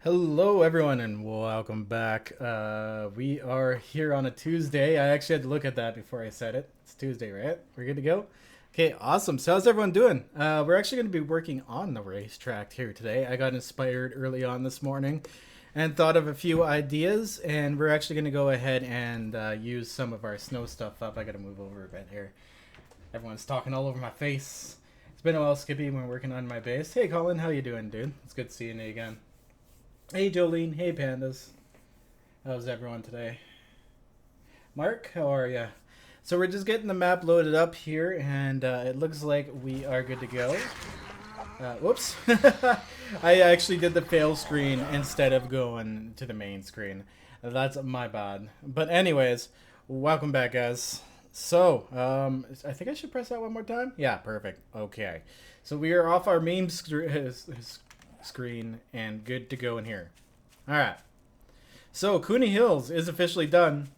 Hello everyone and welcome back. We are here on a Tuesday. I actually had to look at that before I said it. It's Tuesday, right? We're good to go? Okay, awesome. So how's everyone doing? We're actually going to be working on the racetrack here today. I got inspired early on this morning and thought of a few ideas, and we're actually going to go ahead and use some of our snow stuff up. I got to move over a bit here. Everyone's talking all over my face. It's been a while, Skippy, when working on my base. Hey Colin, how you doing, dude? It's good seeing you again. Hey Jolene, hey Pandas. How's everyone today? Mark, how are ya? So we're just getting the map loaded up here, and it looks like we are good to go. Whoops. I actually did the fail screen instead of going to the main screen. That's my bad. But anyways, welcome back, guys. So, I think I should press that one more time. Yeah, perfect. Okay. So we are off our main screen and good to go in here. Alright, so Cooney Hills is officially done.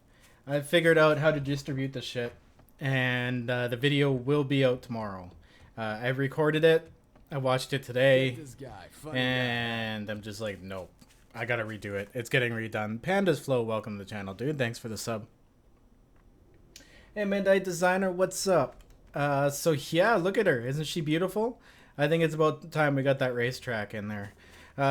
I figured out how to distribute this shit, and the video will be out tomorrow. I recorded it, I watched it today, and I'm just like, nope, I gotta redo it. It's getting redone. Pandas Flow, welcome to the channel, dude. Thanks for the sub. Hey Midnight Designer, what's up? So yeah, look at her. Isn't she beautiful? I think it's about time we got that racetrack in there.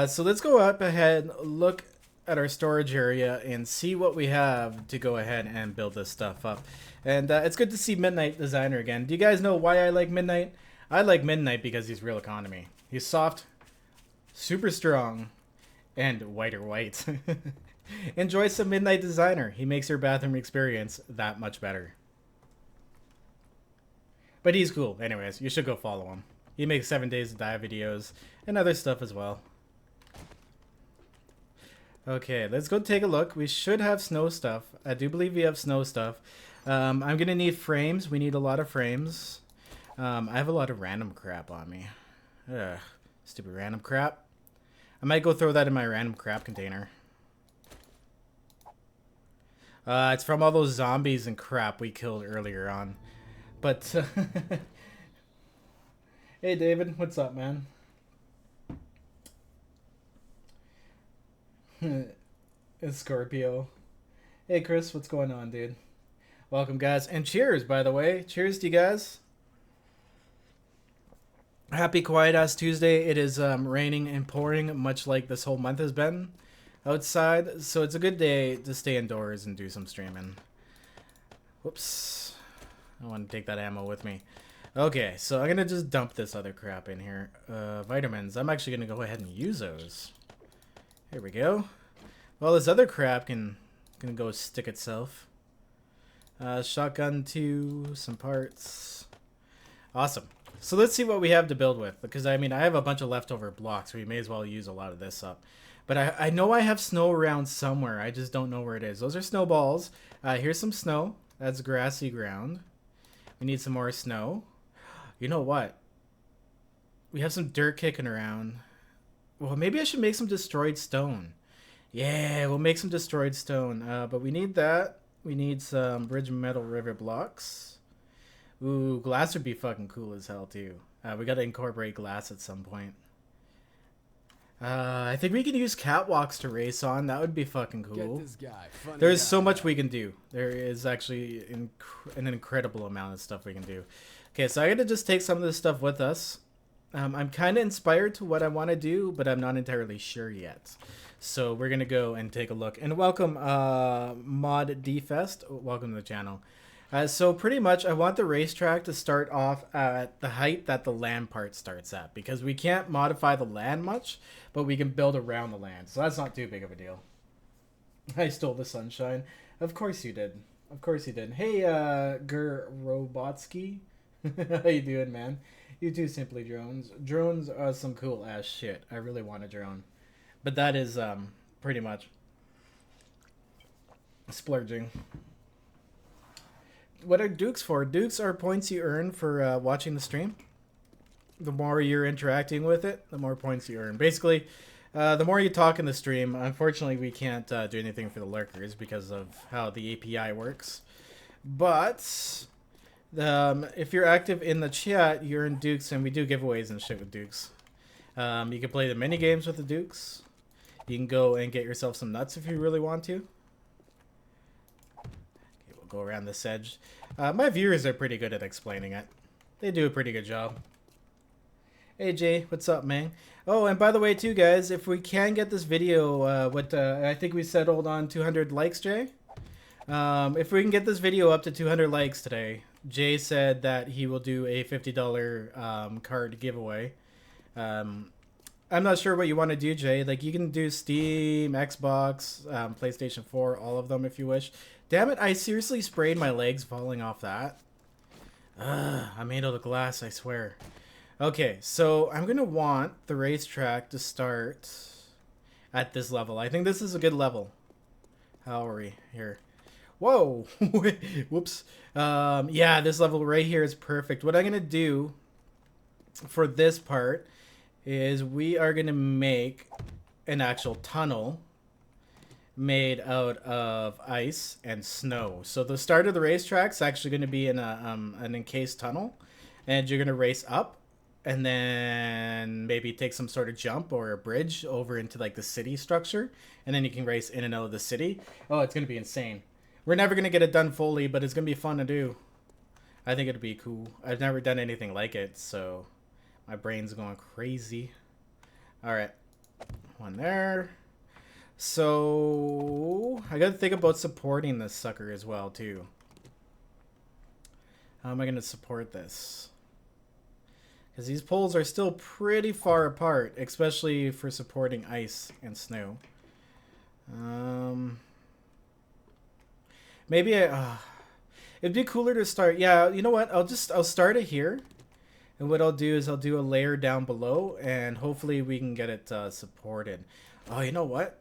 So let's go up ahead, look at our storage area, and see what we have to go ahead and build this stuff up. And it's good to see Midnight Designer again. Do you guys know why I like Midnight? I like Midnight because he's real economy. He's soft, super strong, and white. Enjoy some Midnight Designer. He makes your bathroom experience that much better. But he's cool. Anyways, you should go follow him. He makes 7 Days to Die videos and other stuff as well. Okay, let's go take a look. We should have snow stuff. I do believe we have snow stuff. I'm going to need frames. We need a lot of frames. I have a lot of random crap on me. Ugh, stupid random crap. I might go throw that in my random crap container. It's from all those zombies and crap we killed earlier on. But... Hey David, what's up, man? It's Scorpio. Hey Chris, what's going on, dude? Welcome, guys, and cheers, by the way. Cheers to you guys. Happy quiet ass Tuesday. It is raining and pouring, much like this whole month has been outside. So it's a good day to stay indoors and do some streaming. Whoops. I want to take that ammo with me. Okay, so I'm gonna just dump this other crap in here. Vitamins. I'm actually gonna go ahead and use those. Here we go. Well, this other crap gonna go stick itself. Shotgun 2, some parts. Awesome. So let's see what we have to build with, because I mean I have a bunch of leftover blocks, so we may as well use a lot of this up. But I know I have snow around somewhere. I just don't know where it is. Those are snowballs. Here's some snow. That's grassy ground. We need some more snow. You know what? We have some dirt kicking around. Well, maybe I should make some destroyed stone. Yeah, we'll make some destroyed stone. But we need that. We need some bridge metal river blocks. Ooh, glass would be fucking cool as hell, too. We gotta incorporate glass at some point. I think we can use catwalks to race on. That would be fucking cool. There's so much we can do. There is actually an incredible amount of stuff we can do. Okay, so I gotta just take some of this stuff with us. I'm kind of inspired to what I want to do, but I'm not entirely sure yet. So we're gonna go and take a look. And welcome, Mod D-Fest. Welcome to the channel. So pretty much, I want the racetrack to start off at the height that the land part starts at, because we can't modify the land much, but we can build around the land. So that's not too big of a deal. I stole the sunshine. Of course you did. Of course you did. Hey, Robotsky. How you doing, man? You too, Simply Drones. Drones are some cool ass shit. I really want a drone. But that is pretty much splurging. What are dukes for? Dukes are points you earn for watching the stream. The more you're interacting with it, the more points you earn. Basically, the more you talk in the stream. Unfortunately, we can't do anything for the lurkers because of how the API works. But if you're active in the chat, you earn dukes, and we do giveaways and shit with dukes. You can play the mini games with the dukes. You can go and get yourself some nuts if you really want to. Okay, we'll go around this edge. My viewers are pretty good at explaining it. They do a pretty good job. Hey Jay, what's up, man? Oh, and by the way, too, guys, if we can get this video, I think we settled on 200 likes, Jay. If we can get this video up to 200 likes today, Jay said that he will do a $50 card giveaway. I'm not sure what you want to do, Jay. Like, you can do Steam, Xbox, PlayStation 4, all of them if you wish. Damn it, I seriously sprayed my legs falling off that. I'm made out of glass, I swear. Okay, so I'm going to want the racetrack to start at this level. I think this is a good level. How are we here? Whoa! Whoops. Yeah, this level right here is perfect. What I'm going to do for this part is we are going to make an actual tunnel made out of ice and snow. So the start of the racetrack is actually going to be in an encased tunnel, and you're going to race up and then maybe take some sort of jump or a bridge over into like the city structure, and then you can race in and out of the city. Oh, it's going to be insane. We're never going to get it done fully, but it's going to be fun to do. I think it'd be cool. I've never done anything like it, so my brain's going crazy. All right, one there. So I got to think about supporting this sucker as well too. How am I going to support this? Because these poles are still pretty far apart, especially for supporting ice and snow. Maybe it'd be cooler to start. Yeah, you know what? I'll start it here. And what I'll do is I'll do a layer down below, and hopefully we can get it supported. Oh, you know what?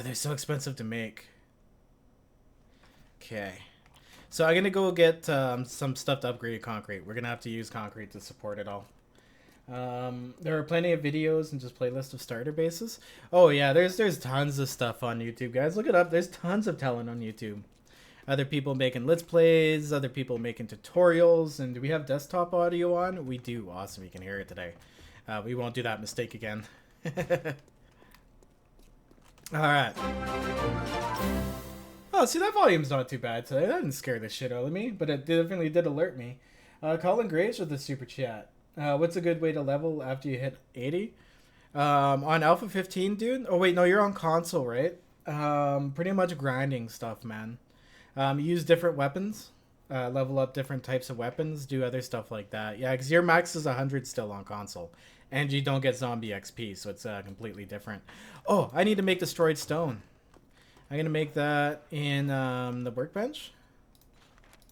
They're so expensive to make. Okay. So I'm going to go get some stuff to upgrade concrete. We're going to have to use concrete to support it all. There are plenty of videos and just playlist of starter bases. Oh, yeah, there's tons of stuff on YouTube, guys. Look it up. There's tons of talent on YouTube. Other people making Let's Plays, other people making tutorials. And do we have desktop audio on? We do. Awesome. You can hear it today. We won't do that mistake again. All right. Oh, see, that volume's not too bad today. That didn't scare the shit out of me, but it definitely did alert me. Colin Graves with the super chat. What's a good way to level after you hit 80? On Alpha 15, dude? Oh, wait, no, you're on console, right? Pretty much grinding stuff, man. Use different weapons. Level up different types of weapons. Do other stuff like that. Yeah, because your max is 100 still on console. And you don't get zombie XP, so it's completely different. Oh, I need to make destroyed stone. I'm going to make that in the workbench.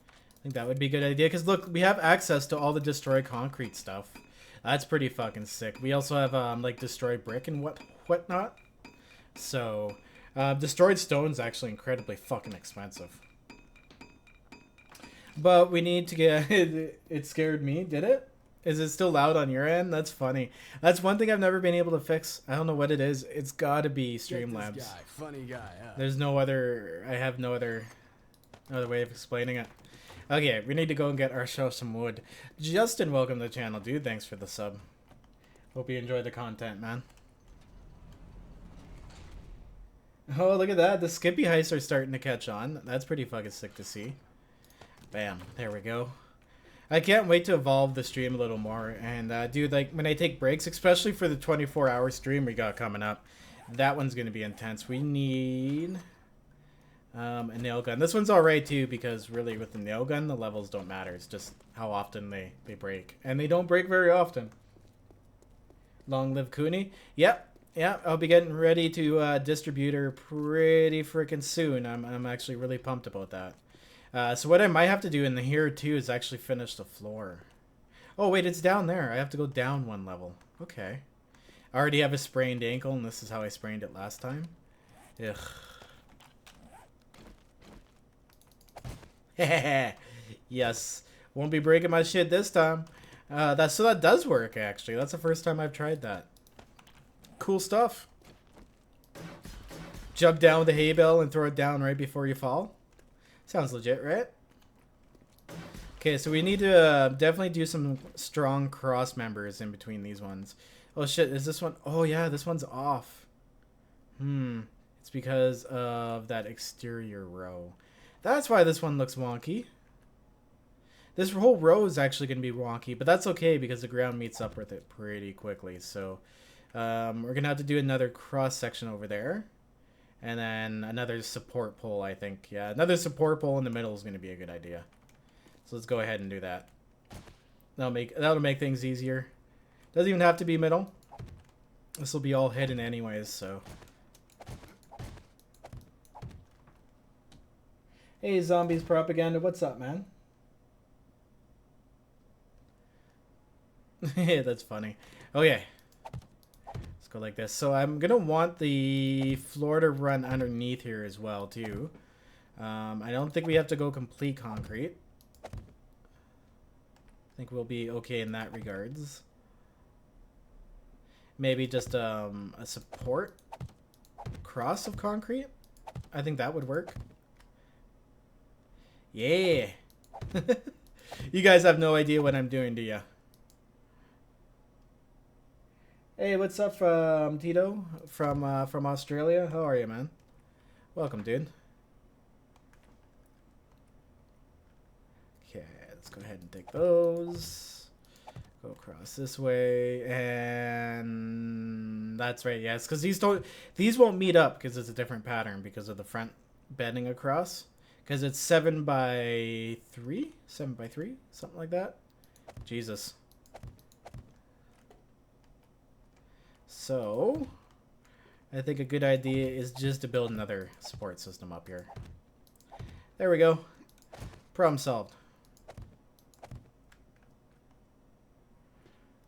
I think that would be a good idea. Because, look, we have access to all the destroyed concrete stuff. That's pretty fucking sick. We also have, like, destroyed brick and whatnot. So, destroyed stone's actually incredibly fucking expensive. But we need to get... It scared me, did it? Is it still loud on your end? That's funny. That's one thing I've never been able to fix. I don't know what it is. It's got to be Streamlabs. Funny guy. Huh? There's no other... I have no other way of explaining it. Okay, we need to go and get ourselves some wood. Justin, welcome to the channel, dude. Thanks for the sub. Hope you enjoy the content, man. Oh, look at that. The Skippy heists are starting to catch on. That's pretty fucking sick to see. Bam. There we go. I can't wait to evolve the stream a little more. And, dude, like, when I take breaks, especially for the 24-hour stream we got coming up, that one's going to be intense. We need a nail gun. This one's alright, too, because really with the nail gun, the levels don't matter. It's just how often they break. And they don't break very often. Long live Cooney. Yep. Yeah, I'll be getting ready to distribute her pretty freaking soon. I'm actually really pumped about that. So what I might have to do in here, too, is actually finish the floor. Oh, wait, it's down there. I have to go down one level. Okay. I already have a sprained ankle, and this is how I sprained it last time. Ugh. Yes. Won't be breaking my shit this time. So that does work, actually. That's the first time I've tried that. Cool stuff. Jump down with a hay bale and throw it down right before you fall. Sounds legit, right? Okay, so we need to definitely do some strong cross members in between these ones. Oh shit, is this one? Oh yeah, this one's off. It's because of that exterior row. That's why this one looks wonky. This whole row is actually going to be wonky, but that's okay because the ground meets up with it pretty quickly. So we're going to have to do another cross section over there. And then another support pole, I think. Yeah, another support pole in the middle is going to be a good idea. So let's go ahead and do that. That'll make things easier. Doesn't even have to be middle. This will be all hidden anyways, so. Hey, Zombies Propaganda, what's up, man? Yeah, that's funny. Okay. Let's go like this. So I'm going to want the floor to run underneath here as well, too. I don't think we have to go complete concrete. I think we'll be okay in that regards. Maybe just a support cross of concrete. I think that would work. Yeah. You guys have no idea what I'm doing, do ya? Hey, what's up from Tito from Australia? How are you, man? Welcome, dude. Okay, let's go ahead and take those. Go across this way, and that's right. Yes, because these won't meet up because it's a different pattern because of the front bending across. Because it's 7 by 3, something like that. Jesus. So, I think a good idea is just to build another support system up here. There we go. Problem solved.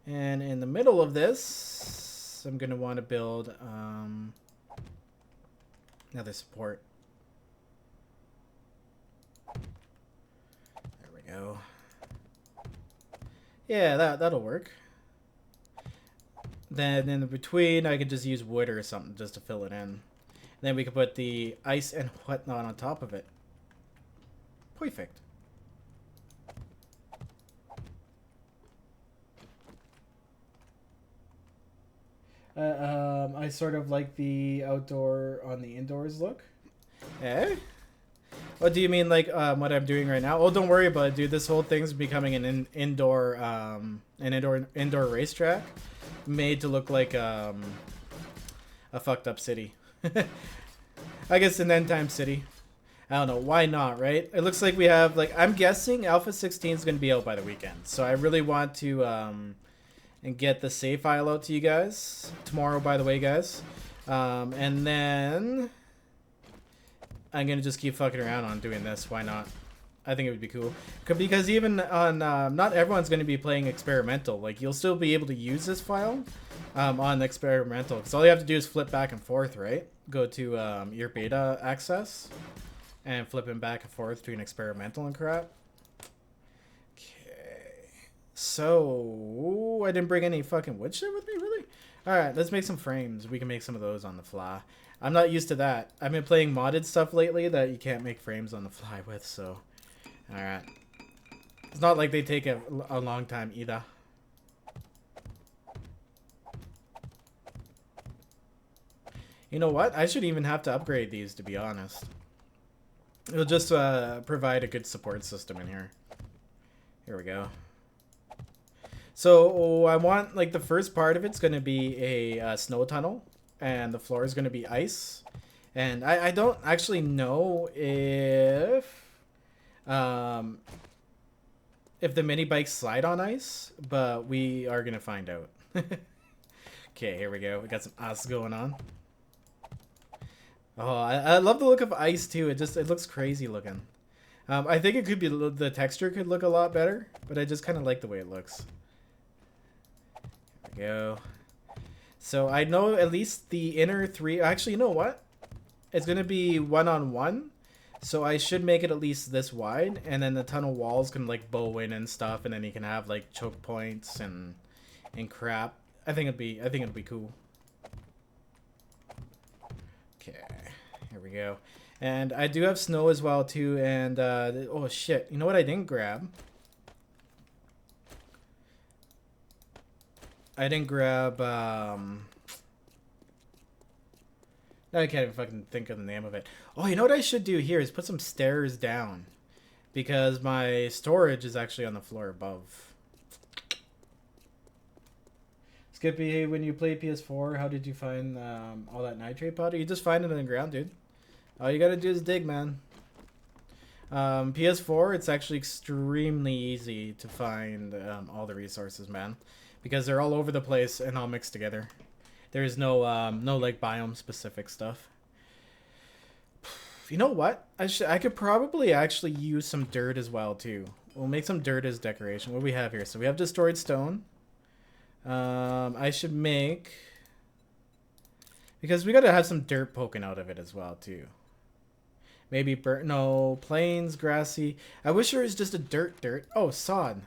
And in the middle of this, I'm going to want to build another support. There we go. Yeah, that'll work. Then in the between, I could just use wood or something just to fill it in. And then we could put the ice and whatnot on top of it. Perfect. I sort of like the outdoor on the indoors look. Eh? What do you mean, like what I'm doing right now? Oh, don't worry about it, dude. This whole thing's becoming an indoor racetrack, made to look like a fucked up city. I guess an end time city. I don't know, why not, right? It looks like we have, like, I'm guessing Alpha 16 is going to be out by the weekend. So I really want to and get the save file out to you guys tomorrow, by the way, guys. And then I'm going to just keep fucking around on doing this. Why not? I think it would be cool. Because even on, not everyone's going to be playing experimental. Like, you'll still be able to use this file on experimental. Because all you have to do is flip back and forth, right? Go to your beta access and flipping back and forth between experimental and crap. Okay. So, I didn't bring any fucking wood shit with me, really? Alright, let's make some frames. We can make some of those on the fly. I'm not used to that. I've been playing modded stuff lately that you can't make frames on the fly with, so... Alright. It's not like they take a long time either. You know what? I should even have to upgrade these, to be honest. It'll just provide a good support system in here. Here we go. So I want, like, the first part of it's going to be a snow tunnel. And the floor is going to be ice. And I don't actually know if the mini bikes slide on ice. But we are going to find out. Okay, here we go. We got some ice going on. Oh, I love the look of ice too. It looks crazy looking. I think it could be, the texture could look a lot better, but I just kind of like the way it looks. There we go. So I know at least the inner 3. Actually, you know what? It's going to be 1-on-1. So I should make it at least this wide. And then the tunnel walls can like bow in and stuff. And then you can have like choke points and crap. I think it'd be cool. Okay, here we go. And I do have snow as well too. And oh shit, you know what I didn't grab? I didn't grab I can't even fucking think of the name of it. Oh, you know what I should do here is put some stairs down, because my storage is actually on the floor above. Skippy, when you play PS4, how did you find all that nitrate powder? You just find it in the ground, dude. All you gotta do is dig, man. PS4, it's actually extremely easy to find all the resources, man, because they're all over the place and all mixed together. There's no no like biome specific stuff. You know what? I could probably actually use some dirt as well too. We'll make some dirt as decoration. What do we have here? So we have destroyed stone. I should make, because we gotta have some dirt poking out of it as well too. Maybe no, plains, grassy. I wish there was just a dirt. Oh, sod.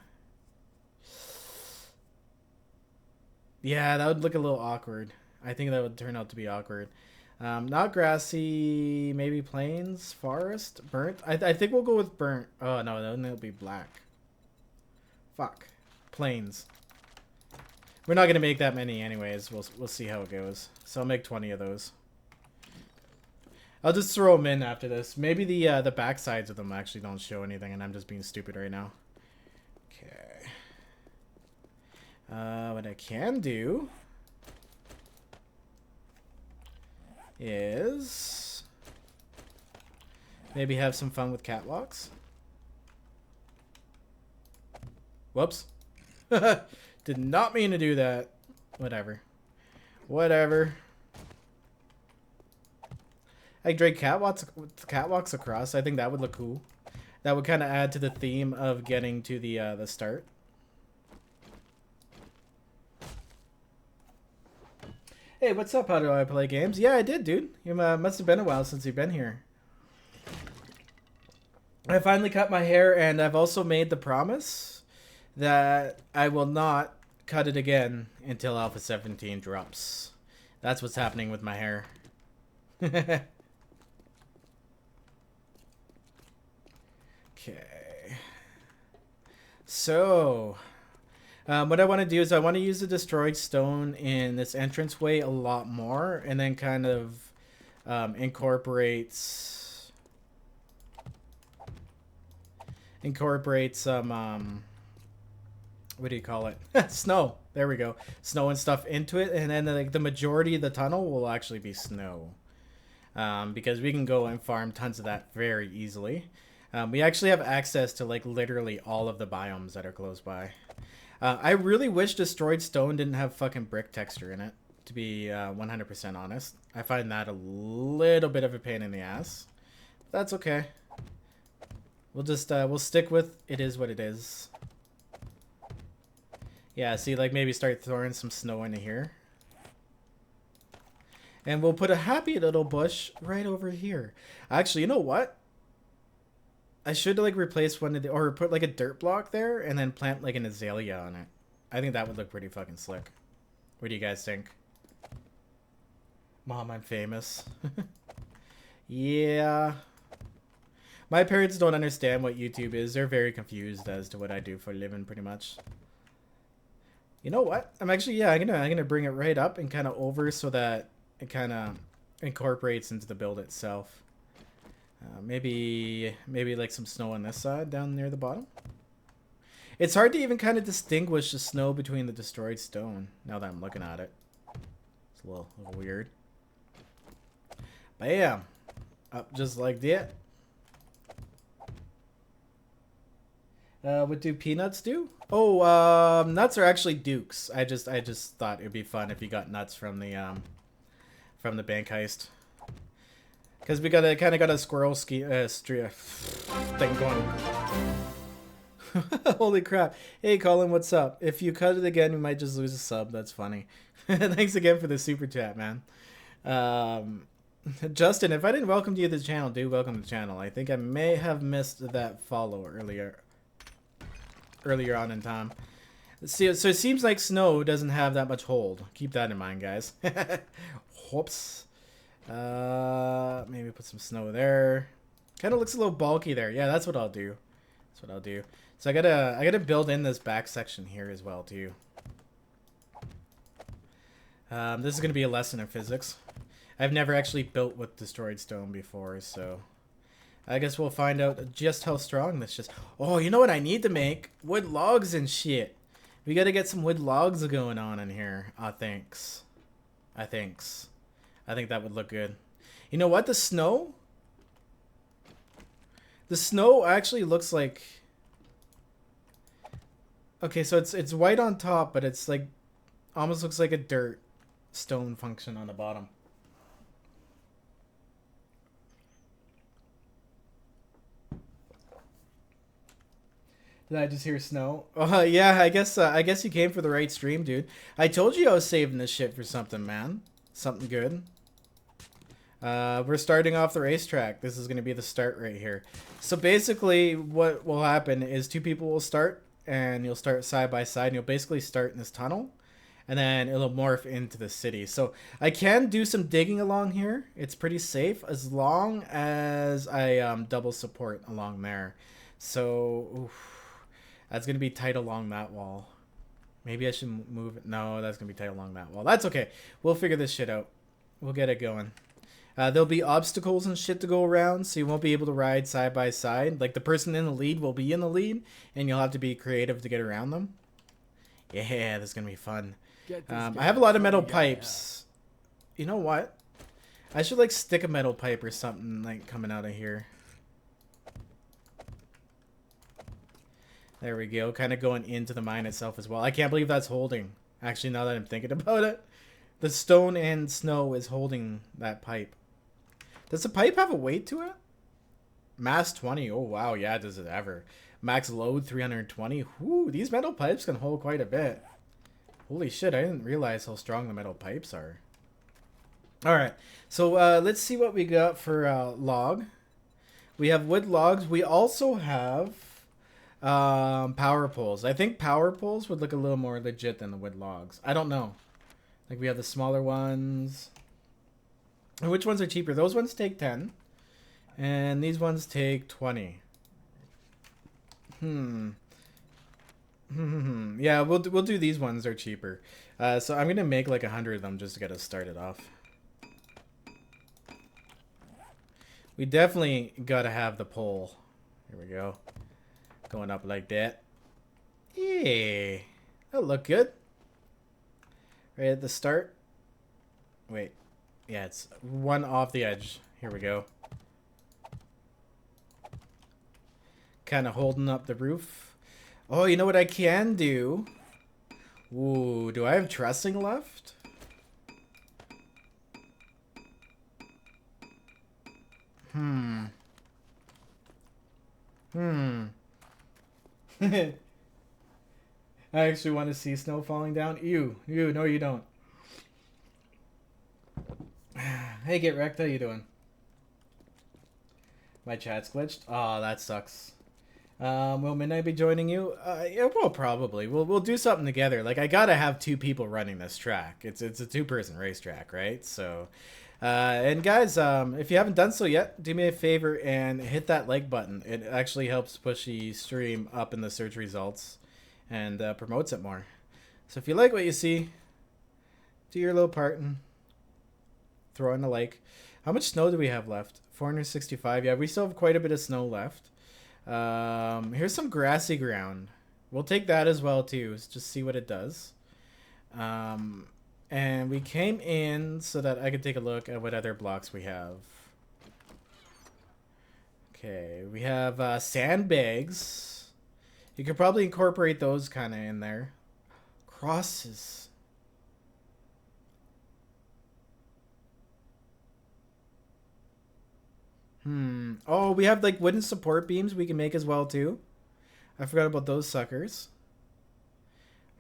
Yeah, that would look a little awkward. I think that would turn out to be awkward. Not grassy, maybe plains, forest, burnt. I think we'll go with burnt. Oh, no, then it'll be black. Fuck. Plains. We're not going to make that many anyways. We'll see how it goes. So I'll make 20 of those. I'll just throw them in after this. Maybe the back sides of them actually don't show anything and I'm just being stupid right now. Okay. What I can do is maybe have some fun with catwalks. Whoops. Did not mean to do that. Whatever. I drag catwalks across. I think that would look cool. That would kind of add to the theme of getting to the start. Hey, what's up? How do I play games? Yeah, I did, dude. You must have been a while since you've been here. I finally cut my hair, and I've also made the promise that I will not cut it again until Alpha 17 drops. That's what's happening with my hair. Okay. So, what I want to do is I want to use the destroyed stone in this entranceway a lot more, and then kind of incorporate some what do you call it? Snow. There we go. Snow and stuff into it, and then like the majority of the tunnel will actually be snow, because we can go and farm tons of that very easily. We actually have access to like literally all of the biomes that are close by. I really wish destroyed stone didn't have fucking brick texture in it, to be 100% honest. I find that a little bit of a pain in the ass. But that's okay. We'll just we'll stick with it is what it is. Yeah, see, like maybe start throwing some snow into here. And we'll put a happy little bush right over here. Actually, you know what? I should like replace one of the, or put like a dirt block there and then plant like an azalea on it. I think that would look pretty fucking slick. What do you guys think? Mom, I'm famous. Yeah. My parents don't understand what YouTube is. They're very confused as to what I do for a living, pretty much. You know what? I'm actually, yeah, I'm gonna bring it right up and kind of over so that it kind of incorporates into the build itself. Maybe like some snow on this side down near the bottom. It's hard to even kind of distinguish the snow between the destroyed stone now that I'm looking at it. It's a little weird. Bam! Up just like that. What do peanuts do? Oh, nuts are actually dukes. I just thought it'd be fun if you got nuts from the bank heist. Because we kind of got a squirrel thing going. Holy crap. Hey, Colin, what's up? If you cut it again, we might just lose a sub. That's funny. Thanks again for the super chat, man. Um, Justin, if I didn't welcome you to the channel, do welcome to the channel. I think I may have missed that follow earlier on in time. See, so it seems like snow doesn't have that much hold. Keep that in mind, guys. Whoops. Maybe put some snow there. Kind of looks a little bulky there. Yeah, that's what I'll do. That's what I'll do. So I gotta build in this back section here as well too. This is gonna be a lesson in physics. I've never actually built with destroyed stone before, so I guess we'll find out just how strong this is. Oh, you know what I need to make? Wood logs and shit. We gotta get some wood logs going on in here. I think that would look good. You know what? The snow actually looks like... Okay, so it's white on top, but it's like almost looks like a dirt stone function on the bottom. Did I just hear snow? Yeah, I guess you came for the right stream, dude. I told you I was saving this shit for something, man. Something good. We're starting off the racetrack. This is going to be the start right here. So basically what will happen is two people will start and you'll start side by side and you'll basically start in this tunnel and then it'll morph into the city. So I can do some digging along here. It's pretty safe as long as I double support along there. So oof, that's going to be tight along that wall. Maybe I should move it. No, that's going to be tight along that wall. That's okay. We'll figure this shit out. We'll get it going. There'll be obstacles and shit to go around, so you won't be able to ride side by side. Like, the person in the lead will be in the lead, and you'll have to be creative to get around them. Yeah, this is going to be fun. I have a lot of metal pipes. You know what? I should, like, stick a metal pipe or something, like, coming out of here. There we go. Kind of going into the mine itself as well. I can't believe that's holding. Actually, now that I'm thinking about it. The stone and snow is holding that pipe. Does the pipe have a weight to it? Mass 20. Oh, wow. Yeah, does it ever. Max load 320. Whoo, these metal pipes can hold quite a bit. Holy shit, I didn't realize how strong the metal pipes are. Alright, so let's see what we got for log. We have wood logs. We also have power poles. I think power poles would look a little more legit than the wood logs. I don't know. Like, we have the smaller ones. And which ones are cheaper? Those ones take 10. And these ones take 20. Yeah, we'll do these ones. They're cheaper. So I'm going to make like 100 of them just to get us started off. We definitely got to have the pole. Here we go. Going up like that. Yeah. That'll look good. Right at the start. Wait. Yeah, it's one off the edge. Here we go. Kind of holding up the roof. Oh, you know what I can do? Ooh, do I have trussing left? I actually want to see snow falling down. Ew. No, you don't. Hey, Get Wrecked, how you doing? My chat's glitched. Oh, that sucks. Will Midnight be joining you? Yeah, well, probably. We'll do something together. Like, I gotta have two people running this track. It's a two-person racetrack, right? So, and guys, if you haven't done so yet, do me a favor and hit that like button. It actually helps push the stream up in the search results and promotes it more. So if you like what you see, do your little part and throw in a like. How much snow do we have left? 465. Yeah, we still have quite a bit of snow left. Here's some grassy ground. We'll take that as well too, just see what it does. And we came in so that I could take a look at what other blocks we have. Okay, we have sandbags. You could probably incorporate those kind of in there. Crosses. Oh, we have like wooden support beams we can make as well too. I forgot about those suckers.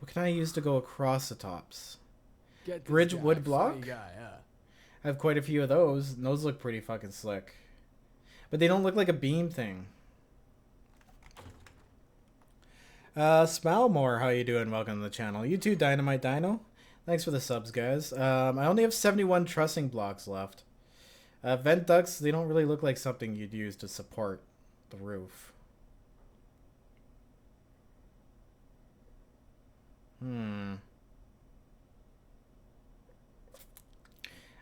What can I use to go across the tops? Bridge wood block? I have quite a few of those, and those look pretty fucking slick. But they don't look like a beam thing. Smile more, how you doing? Welcome to the channel. You too, Dynamite Dino. Thanks for the subs, guys. I only have 71 trussing blocks left. Vent ducts, they don't really look like something you'd use to support the roof.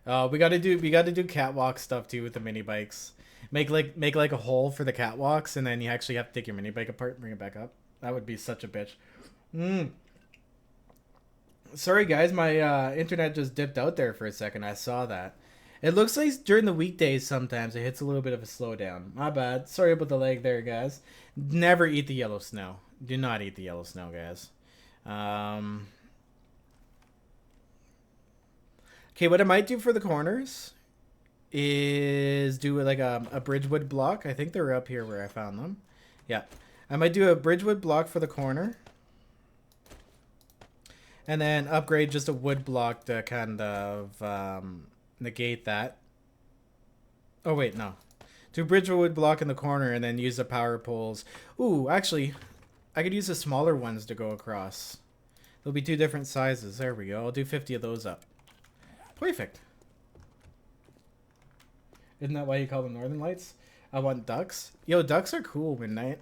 We gotta do catwalk stuff too with the mini bikes. Make like a hole for the catwalks, and then you actually have to take your mini bike apart and bring it back up. That would be such a bitch. Sorry guys, my internet just dipped out there for a second. I saw that. It looks like during the weekdays sometimes it hits a little bit of a slowdown. My bad. Sorry about the lag there, guys. Never eat the yellow snow. Do not eat the yellow snow, guys. Okay, what I might do for the corners is do like a bridgewood block. I think they're up here where I found them. Yeah. I might do a bridgewood block for the corner. And then upgrade just a wood block to kind of negate that. Oh, wait, no. Do bridgewood block in the corner and then use the power poles. Ooh, actually, I could use the smaller ones to go across. There'll be 2 different sizes. There we go. I'll do 50 of those up. Perfect. Isn't that why you call them Northern Lights? I want ducks. Yo, ducks are cool, Midnight.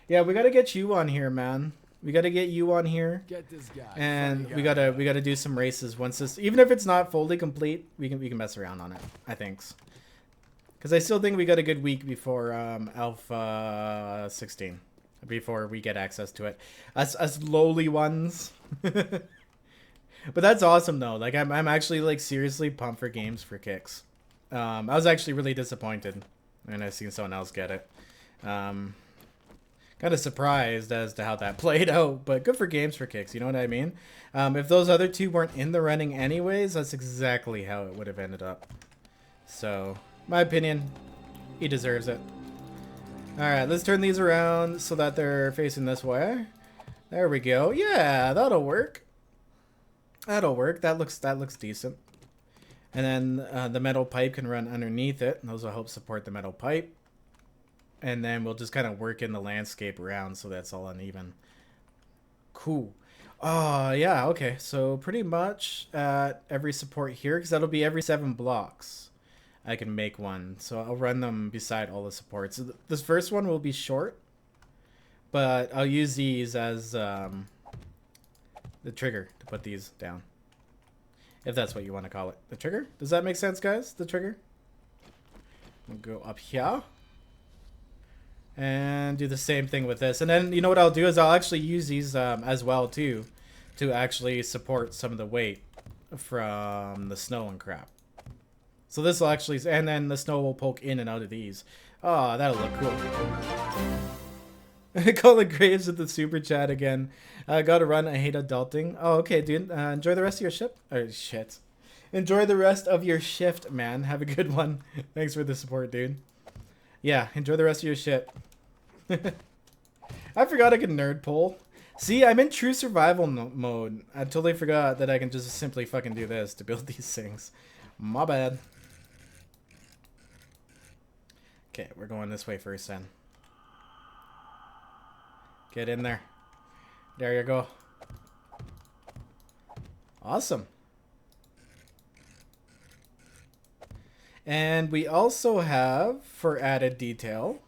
Yeah, we gotta get you on here, man. We gotta get you on here. Get this guy. And we gotta do some races once this, even if it's not fully complete, we can mess around on it. I think. Because I still think we got a good week before Alpha 16, before we get access to it. Us lowly ones. But that's awesome though. Like I'm actually like seriously pumped for games for kicks. I was actually really disappointed when I seen someone else get it. Kind of surprised as to how that played out, but good for games for kicks. You know what I mean? If those other 2 weren't in the running anyways, that's exactly how it would have ended up. So, my opinion, he deserves it. All right, let's turn these around so that they're facing this way. There we go. Yeah, that'll work. That'll work. That looks decent. And then the metal pipe can run underneath it. Those will help support the metal pipe. And then we'll just kind of work in the landscape around so that's all uneven. Cool. Oh, yeah, okay. So pretty much every support here, because that'll be every 7 blocks. I can make one. So I'll run them beside all the supports. So this first one will be short, but I'll use these as the trigger to put these down. If that's what you want to call it. The trigger? Does that make sense, guys? The trigger? We'll go up here. And do the same thing with this. And then, you know what I'll do is I'll actually use these as well, too, to actually support some of the weight from the snow and crap. So this will actually, and then the snow will poke in and out of these. Oh, that'll look cool. Call it Graves with the super chat again. Gotta run. I hate adulting. Oh, okay, dude. Enjoy the rest of your shift. Or shit. Enjoy the rest of your shift, man. Have a good one. Thanks for the support, dude. Yeah, enjoy the rest of your shit. I forgot I could nerd pull. See, I'm in true survival mode. I totally forgot that I can just simply fucking do this to build these things. My bad. Okay, we're going this way first then. Get in there. There you go. Awesome. And we also have, for added detail,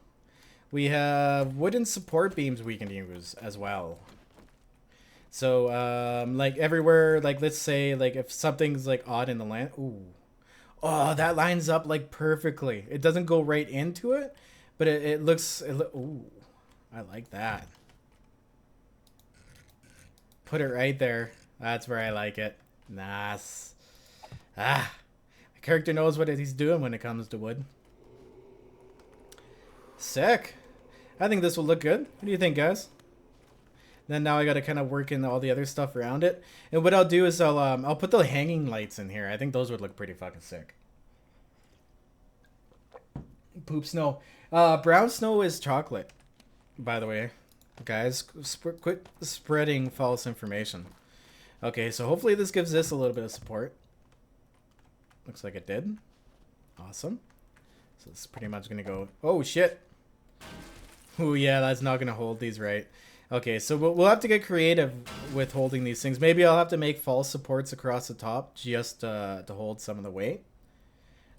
we have wooden support beams we can use as well. So, like everywhere, like let's say, like if something's like odd in the land, ooh, oh, that lines up like perfectly. It doesn't go right into it, but it looks, ooh, I like that. Put it right there. That's where I like it. Nice. Ah. The character knows what he's doing when it comes to wood. Sick. I think this will look good. What do you think, guys? Then now I got to kind of work in all the other stuff around it. And what I'll do is I'll put the hanging lights in here. I think those would look pretty fucking sick. Poop snow. Brown snow is chocolate. by the way. Guys, quit spreading false information. Okay, so hopefully this gives this a little bit of support. Looks like it did. Awesome. So it's pretty much gonna go... Oh, shit! Oh, yeah, that's not gonna hold these right. Okay, so we'll have to get creative with holding these things. Maybe I'll have to make false supports across the top just to hold some of the weight.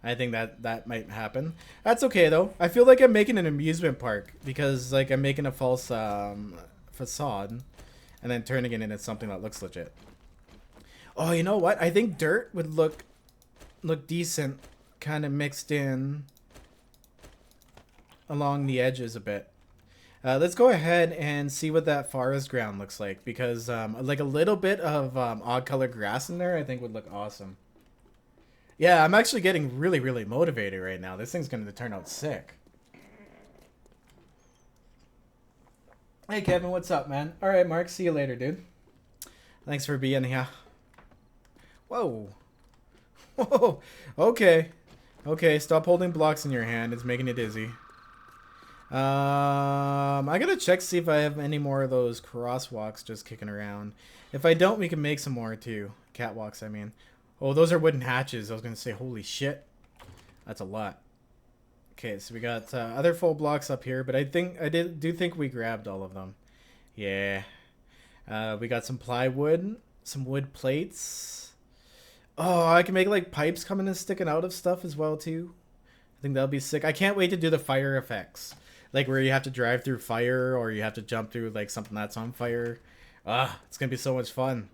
I think that might happen. That's okay, though. I feel like I'm making an amusement park because, like, I'm making a false facade and then turning it into something that looks legit. Oh, you know what? I think dirt would look decent, kind of mixed in along the edges a bit. Let's go ahead and see what that forest ground looks like, because like a little bit of odd color grass in there I think would look awesome. Yeah, I'm actually getting really motivated right now. This thing's going to turn out sick. Hey Kevin, what's up, man? Alright, Mark, see you later, dude. Thanks for being here. Whoa. Whoa. Okay. Okay, stop holding blocks in your hand. It's making you dizzy. I gotta check, see if I have any more of those crosswalks just kicking around. If I don't, we can make some more too. Catwalks, I mean. Oh, those are wooden hatches. I was gonna say, holy shit. That's a lot. Okay, so we got other full blocks up here, but I do think we grabbed all of them. Yeah. We got some plywood, some wood plates. Oh, I can make like pipes coming and sticking out of stuff as well too. I think that'll be sick. I can't wait to do the fire effects. Like where you have to drive through fire or you have to jump through like something that's on fire. It's gonna be so much fun.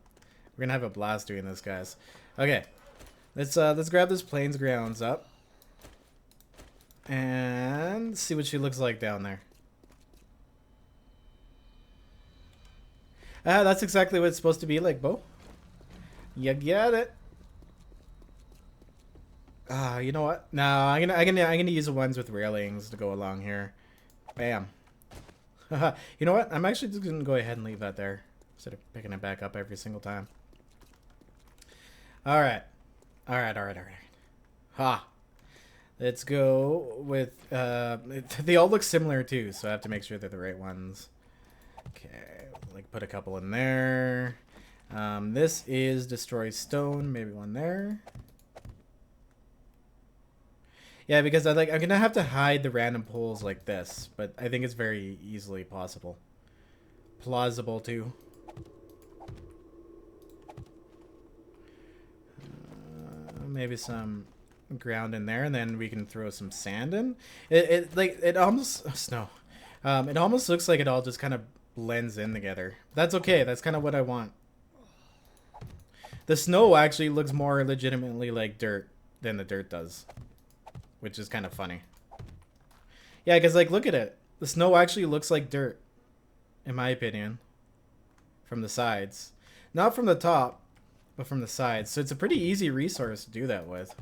We're gonna have a blast doing this, guys. Okay, let's grab this plains grounds up and see what she looks like down there. That's exactly what it's supposed to be like, Bo. You get it. You know what? No, I'm gonna use the ones with railings to go along here. Bam. You know what? I'm actually just gonna go ahead and leave that there instead of picking it back up every single time. All right. Ha. Let's go with they all look similar too, so I have to make sure they're the right ones. Okay, like put a couple in there. This is destroy stone, maybe one there. Yeah, because I'm gonna have to hide the random poles like this, but I think it's very easily possible. Plausible too. Maybe some ground in there, and then we can throw some sand in. It almost snow. It almost looks like it all just kind of blends in together. That's okay. That's kind of what I want. The snow actually looks more legitimately like dirt than the dirt does, which is kind of funny. Yeah, because like look at it. The snow actually looks like dirt, in my opinion, from the sides. Not from the top, but from the sides. So it's a pretty easy resource to do that with.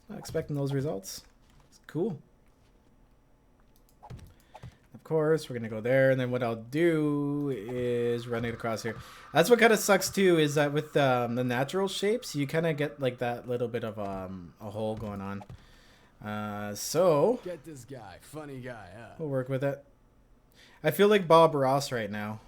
Not expecting those results. It's cool. Of course, we're going to go there. And then what I'll do is run it across here. That's what kind of sucks too, is that with the natural shapes, you kind of get like that little bit of a hole going on. So get this guy, funny guy. We'll work with it. I feel like Bob Ross right now.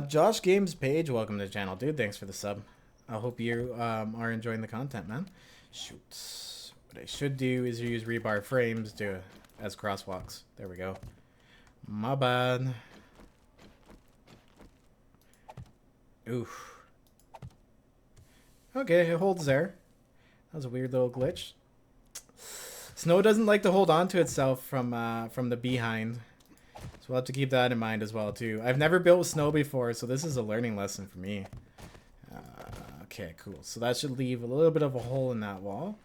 Josh Games Page, welcome to the channel, dude. Thanks for the sub. I hope you are enjoying the content, man. Shoot. What I should do is use rebar frames as crosswalks. There we go. My bad. Oof. Okay, it holds there. That was a weird little glitch. Snow doesn't like to hold on to itself from the behind. So we'll have to keep that in mind as well too. I've never built with snow before, so this is a learning lesson for me. Okay, cool. So that should leave a little bit of a hole in that wall.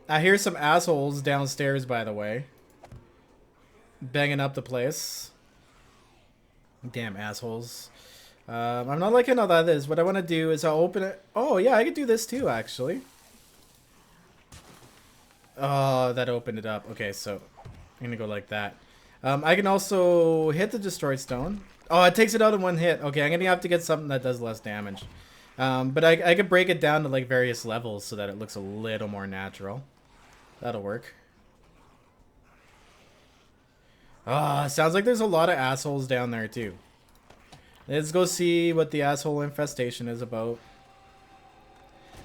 I hear some assholes downstairs, by the way. Banging up the place. Damn assholes. I'm not liking how that is. What I want to do is I'll open it. Oh, yeah, I could do this too, actually. Oh, that opened it up. Okay, so I'm going to go like that. I can also hit the destroyed stone. Oh, it takes it out in one hit. Okay, I'm going to have to get something that does less damage. But I could break it down to like various levels so that it looks a little more natural. That'll work. Ah, sounds like there's a lot of assholes down there too. Let's go see what the asshole infestation is about.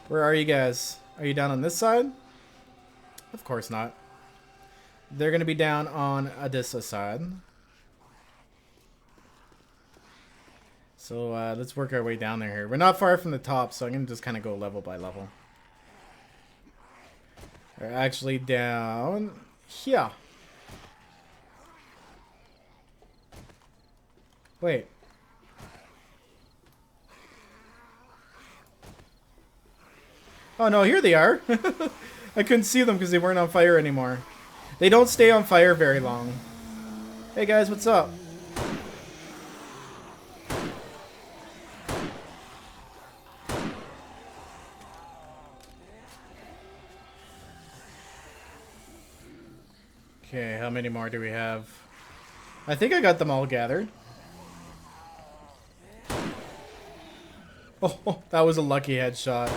Where are you guys? Are you down on this side? Of course not. They're going to be down on this side. So let's work our way down there here. We're not far from the top, so I'm going to just kind of go level by level. We're actually down here. Wait. Oh no, here they are. I couldn't see them because they weren't on fire anymore. They don't stay on fire very long. Hey guys, what's up? Okay, how many more do we have? I think I got them all gathered. Oh, that was a lucky headshot.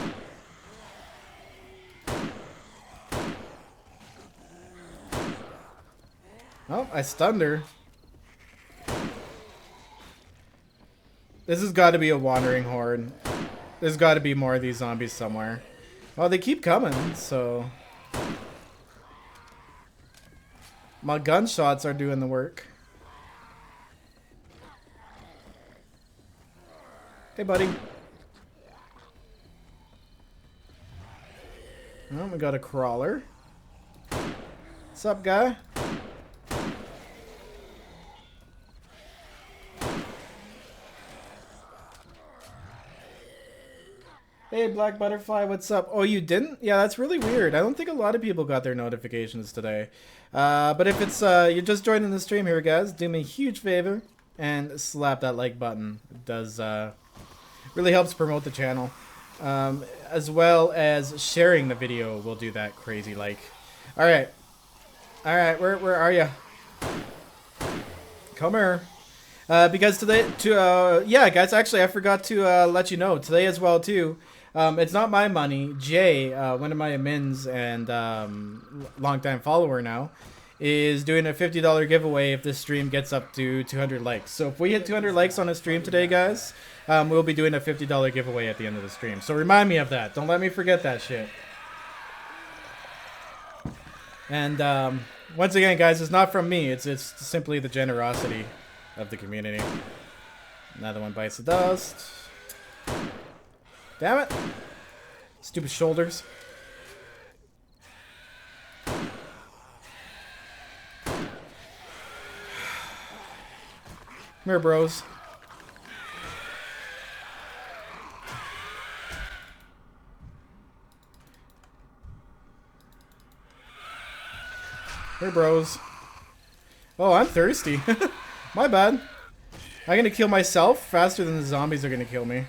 Oh, I stunned her. This has got to be a wandering horde. There's got to be more of these zombies somewhere. Well, they keep coming, so... My gunshots are doing the work. Hey, buddy. Oh, we got a crawler. What's up, guy? Hey, Black Butterfly, what's up? Oh, you didn't? Yeah, that's really weird. I don't think a lot of people got their notifications today. But if it's you're just joining the stream here, guys, do me a huge favor and slap that like button. It does really helps promote the channel. As well as sharing the video will do that crazy like. All right, where are you? Come here. Because today, yeah, guys, actually, I forgot to let you know today as well too. It's not my money. Jay, one of my admins and longtime follower now, is doing a $50 giveaway if this stream gets up to 200 likes. So if we hit 200 likes on a stream today, guys, we'll be doing a $50 giveaway at the end of the stream. So remind me of that. Don't let me forget that shit. And once again, guys, it's not from me. It's simply the generosity of the community. Another one bites the dust. Damn it. Stupid shoulders. Come here, bros. Here, bros. Oh, I'm thirsty. My bad. I'm gonna kill myself faster than the zombies are gonna kill me.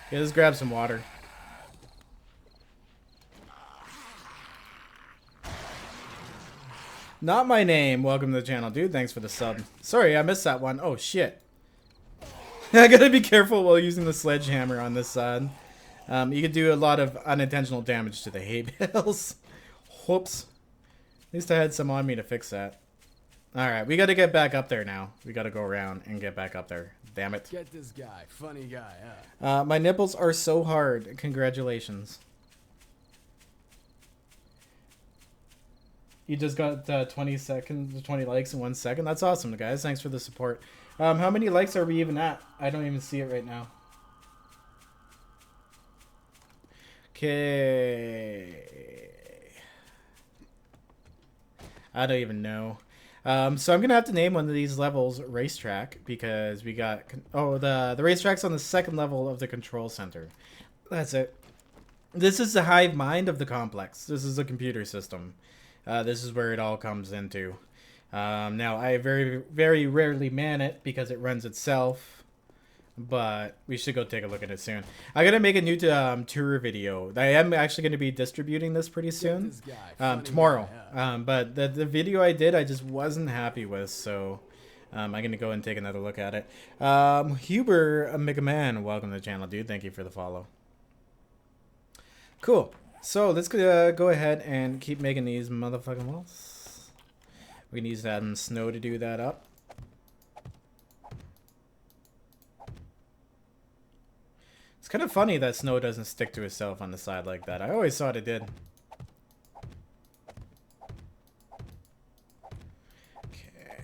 Yeah, let's grab some water. Not my name. Welcome to the channel, dude. Thanks for the sub. Sorry, I missed that one. Oh, shit. I gotta be careful while using the sledgehammer on this side. You could do a lot of unintentional damage to the hay bales. Whoops. At least I had some on me to fix that. Alright, we gotta get back up there now. We gotta go around and get back up there. Damn it. Get this guy. Funny guy, huh? My nipples are so hard. Congratulations. You just got 20 likes in 1 second. That's awesome, guys. Thanks for the support. How many likes are we even at? I don't even see it right now. Okay. I don't even know. So I'm gonna have to name one of these levels Racetrack because we got the Racetrack's on the second level of the control center. That's it. This is the hive mind of the complex. This is the computer system. This is where it all comes into. Now I very, very rarely man it because it runs itself. But we should go take a look at it soon. I'm going to make a new tour video. I am actually going to be distributing this pretty soon. Tomorrow. But the video I did, I just wasn't happy with. So I'm going to go and take another look at it. Huber Mega Man, welcome to the channel, dude. Thank you for the follow. Cool. So let's go ahead and keep making these motherfucking walls. We can use that in snow to do that up. It's kind of funny that snow doesn't stick to itself on the side like that. I always thought it did. Okay.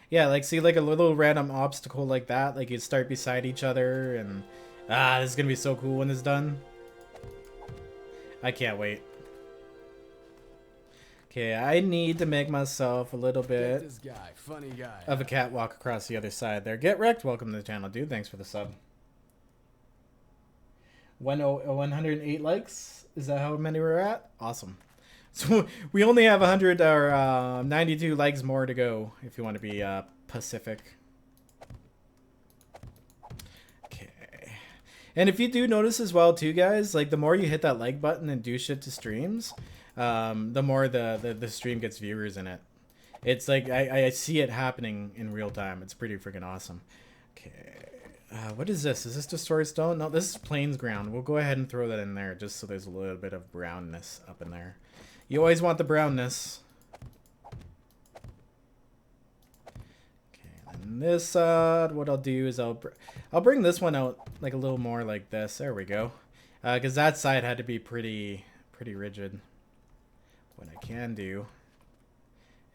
Yeah, like see like a little random obstacle like that. Like you'd start beside each other and... Ah, this is gonna be so cool when it's done. I can't wait. Okay, I need to make myself a little bit this guy, funny guy, of a catwalk across the other side there. Get wrecked. Welcome to the channel, dude. Thanks for the sub. 108 likes. Is that how many we're at? Awesome. So we only have 100 or 92 likes more to go if you want to be Pacific. Okay. And if you do notice as well too, guys, like the more you hit that like button and do shit to streams, the more the stream gets viewers in it. It's like I see it happening in real time. It's pretty freaking awesome. Okay, what is this? Is this destroyed stone? No, this is plains ground. We'll go ahead and throw that in there just so there's a little bit of brownness up in there. You always want the brownness. Okay, and this side, what I'll do is I'll bring this one out like a little more like this. There we go. Because that side had to be pretty rigid. What I can do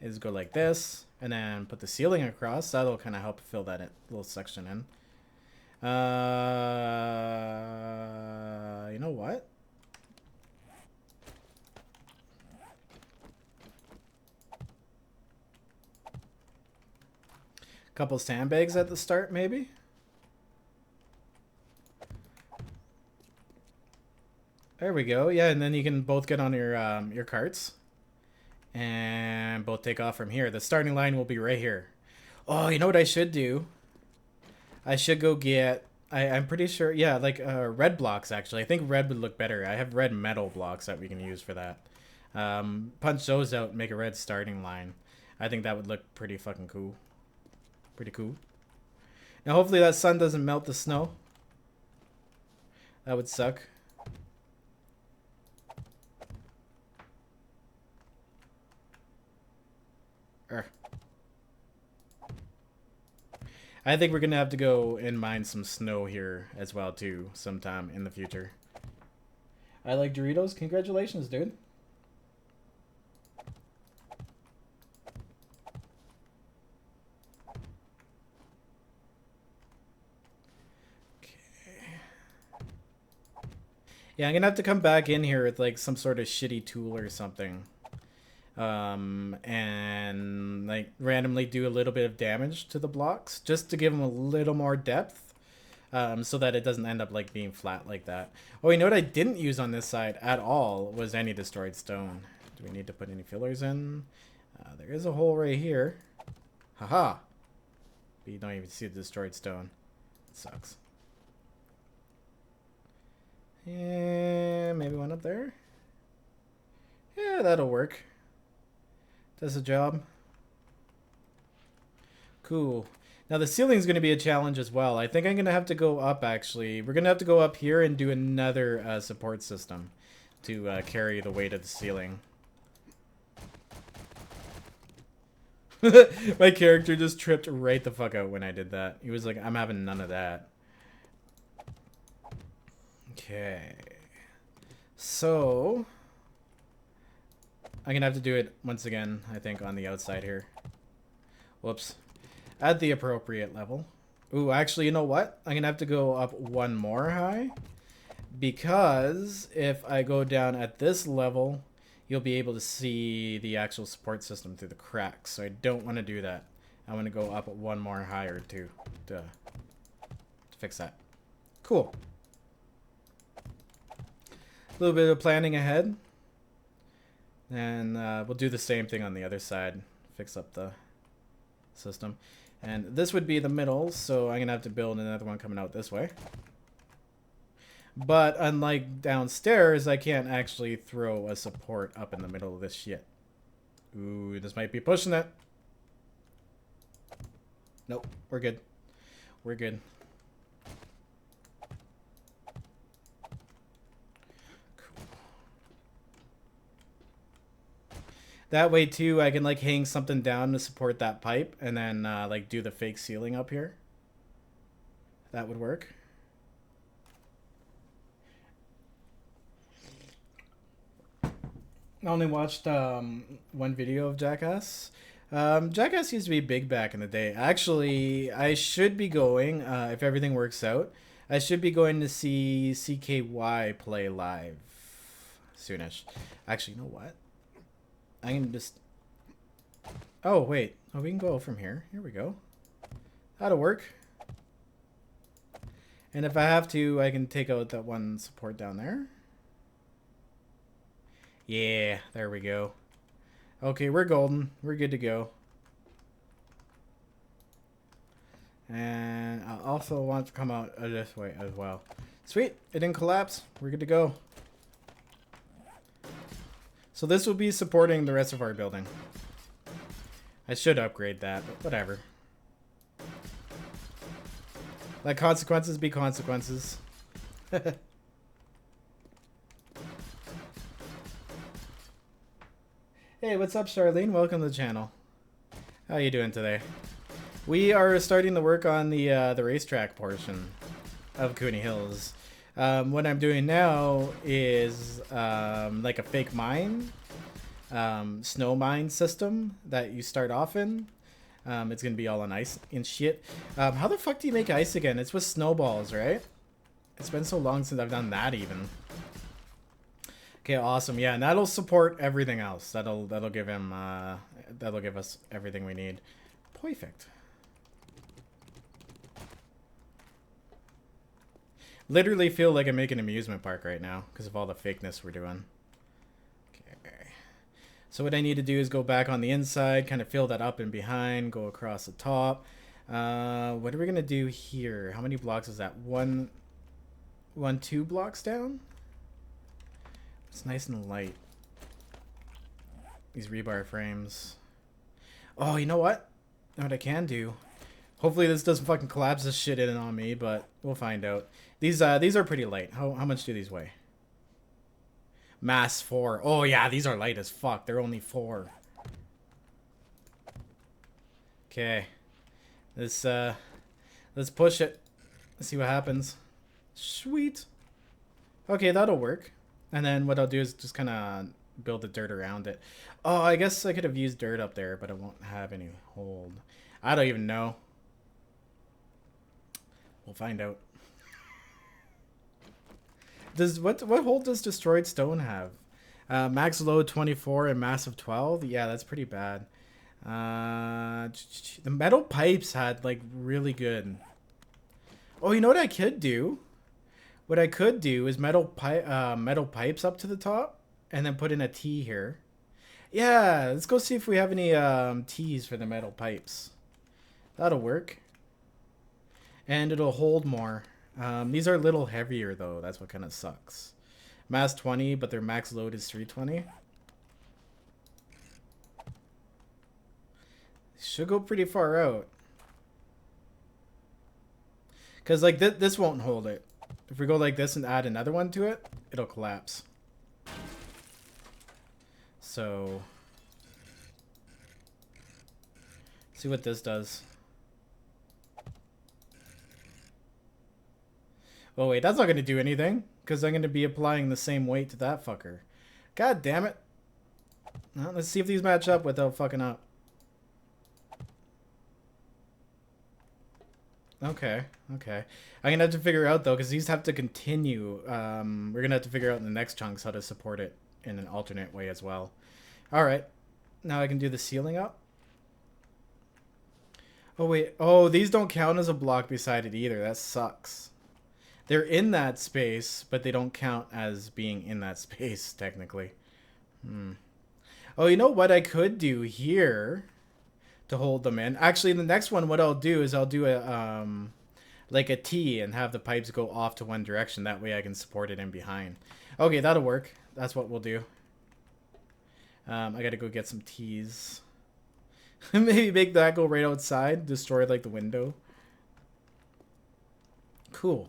is go like this and then put the ceiling across. That'll kind of help fill that little section in. You know what? Couple sandbags at the start, maybe. There we go. Yeah, and then you can both get on your carts and both take off from here. The starting line will be right here. Oh, you know what I should do? I should go get... I'm pretty sure... Yeah, like red blocks, actually. I think red would look better. I have red metal blocks that we can use for that. Punch those out and make a red starting line. I think that would look pretty fucking cool. Pretty cool. Now, hopefully that sun doesn't melt the snow. That would suck. I think we're gonna have to go and mine some snow here as well too sometime in the future. I like Doritos. Congratulations, dude. Okay. Yeah, I'm gonna have to come back in here with like some sort of shitty tool or something. And like randomly do a little bit of damage to the blocks just to give them a little more depth, so that it doesn't end up like being flat like that. Oh, you know what I didn't use on this side at all was any destroyed stone. Do we need to put any fillers in? There is a hole right here. Haha. But you don't even see the destroyed stone. It sucks. And maybe one up there. Yeah, that'll work. Does the job. Cool. Now the ceiling is going to be a challenge as well. I think I'm going to have to go up, actually. We're going to have to go up here and do another support system to carry the weight of the ceiling. My character just tripped right the fuck out when I did that. He was like, I'm having none of that. Okay. So... I'm gonna have to do it once again, I think, on the outside here. Whoops. At the appropriate level. Ooh, actually, you know what? I'm gonna have to go up one more high. Because if I go down at this level, you'll be able to see the actual support system through the cracks. So I don't want to do that. I want to go up one more higher too to fix that. Cool. A little bit of planning ahead. And we'll do the same thing on the other side. Fix up the system. And this would be the middle, so I'm going to have to build another one coming out this way. But unlike downstairs, I can't actually throw a support up in the middle of this shit. Ooh, this might be pushing it. Nope, we're good. We're good. That way too, I can like hang something down to support that pipe, and then like do the fake ceiling up here. That would work. I only watched one video of Jackass. Jackass used to be big back in the day. Actually, I should be going, if everything works out, I should be going to see CKY play live soonish. Actually, you know what? I can just... Oh, wait. Oh, we can go from here. Here we go. That'll work. And if I have to, I can take out that one support down there. Yeah, there we go. Okay, we're golden. We're good to go. And I also want to come out this way as well. Sweet, it didn't collapse. We're good to go. So this will be supporting the rest of our building. I should upgrade that, but whatever. Let consequences be consequences. Hey, what's up, Charlene? Welcome to the channel. How you doing today? We are starting to work on the racetrack portion of Cooney Hills. What I'm doing now is like a fake mine, snow mine system that you start off in. It's gonna be all on ice and shit. How the fuck do you make ice again? It's with snowballs, right? It's been so long since I've done that even. Okay, awesome. Yeah, and that'll support everything else. That'll give him that'll give us everything we need. Perfect. Literally feel like I'm making an amusement park right now because of all the fakeness we're doing. Okay. So what I need to do is go back on the inside, kind of fill that up and behind, go across the top. What are we gonna do here? How many blocks is that? Two blocks down? It's nice and light. These rebar frames. Oh, you know what? What I can do. Hopefully this doesn't fucking collapse this shit in on me, but we'll find out. These are pretty light. How much do these weigh? Mass 4. Oh yeah, these are light as fuck. They're only 4. Okay. Let's push it. Let's see what happens. Sweet. Okay, that'll work. And then what I'll do is just kind of build the dirt around it. Oh, I guess I could have used dirt up there, but I won't have any hold. I don't even know. We'll find out. What hold does destroyed stone have? Max load 24 and massive 12. Yeah, that's pretty bad. The metal pipes had like really good. Oh, you know what I could do? What I could do is metal pipes up to the top, and then put in a T here. Yeah, let's go see if we have any T's for the metal pipes. That'll work. And it'll hold more. These are a little heavier though. That's what kind of sucks. Mass 20, but their max load is 320. Should go pretty far out. Because like this won't hold it. If we go like this and add another one to it, it'll collapse. So, see what this does. Oh wait, that's not going to do anything, because I'm going to be applying the same weight to that fucker. God damn it. Well, let's see if these match up without fucking up. Okay. I'm gonna have to figure out though, because these have to continue. We're gonna have to figure out in the next chunks how to support it in an alternate way as well. All right, now I can do the ceiling up. Oh wait, oh these don't count as a block beside it either. That sucks. They're in that space, but they don't count as being in that space technically. Oh, you know what I could do here to hold them in? Actually, in the next one, what I'll do is I'll do a like a T and have the pipes go off to one direction. That way I can support it in behind. Okay, that'll work. That's what we'll do. I gotta go get some T's. Maybe make that go right outside. Destroy like the window. Cool.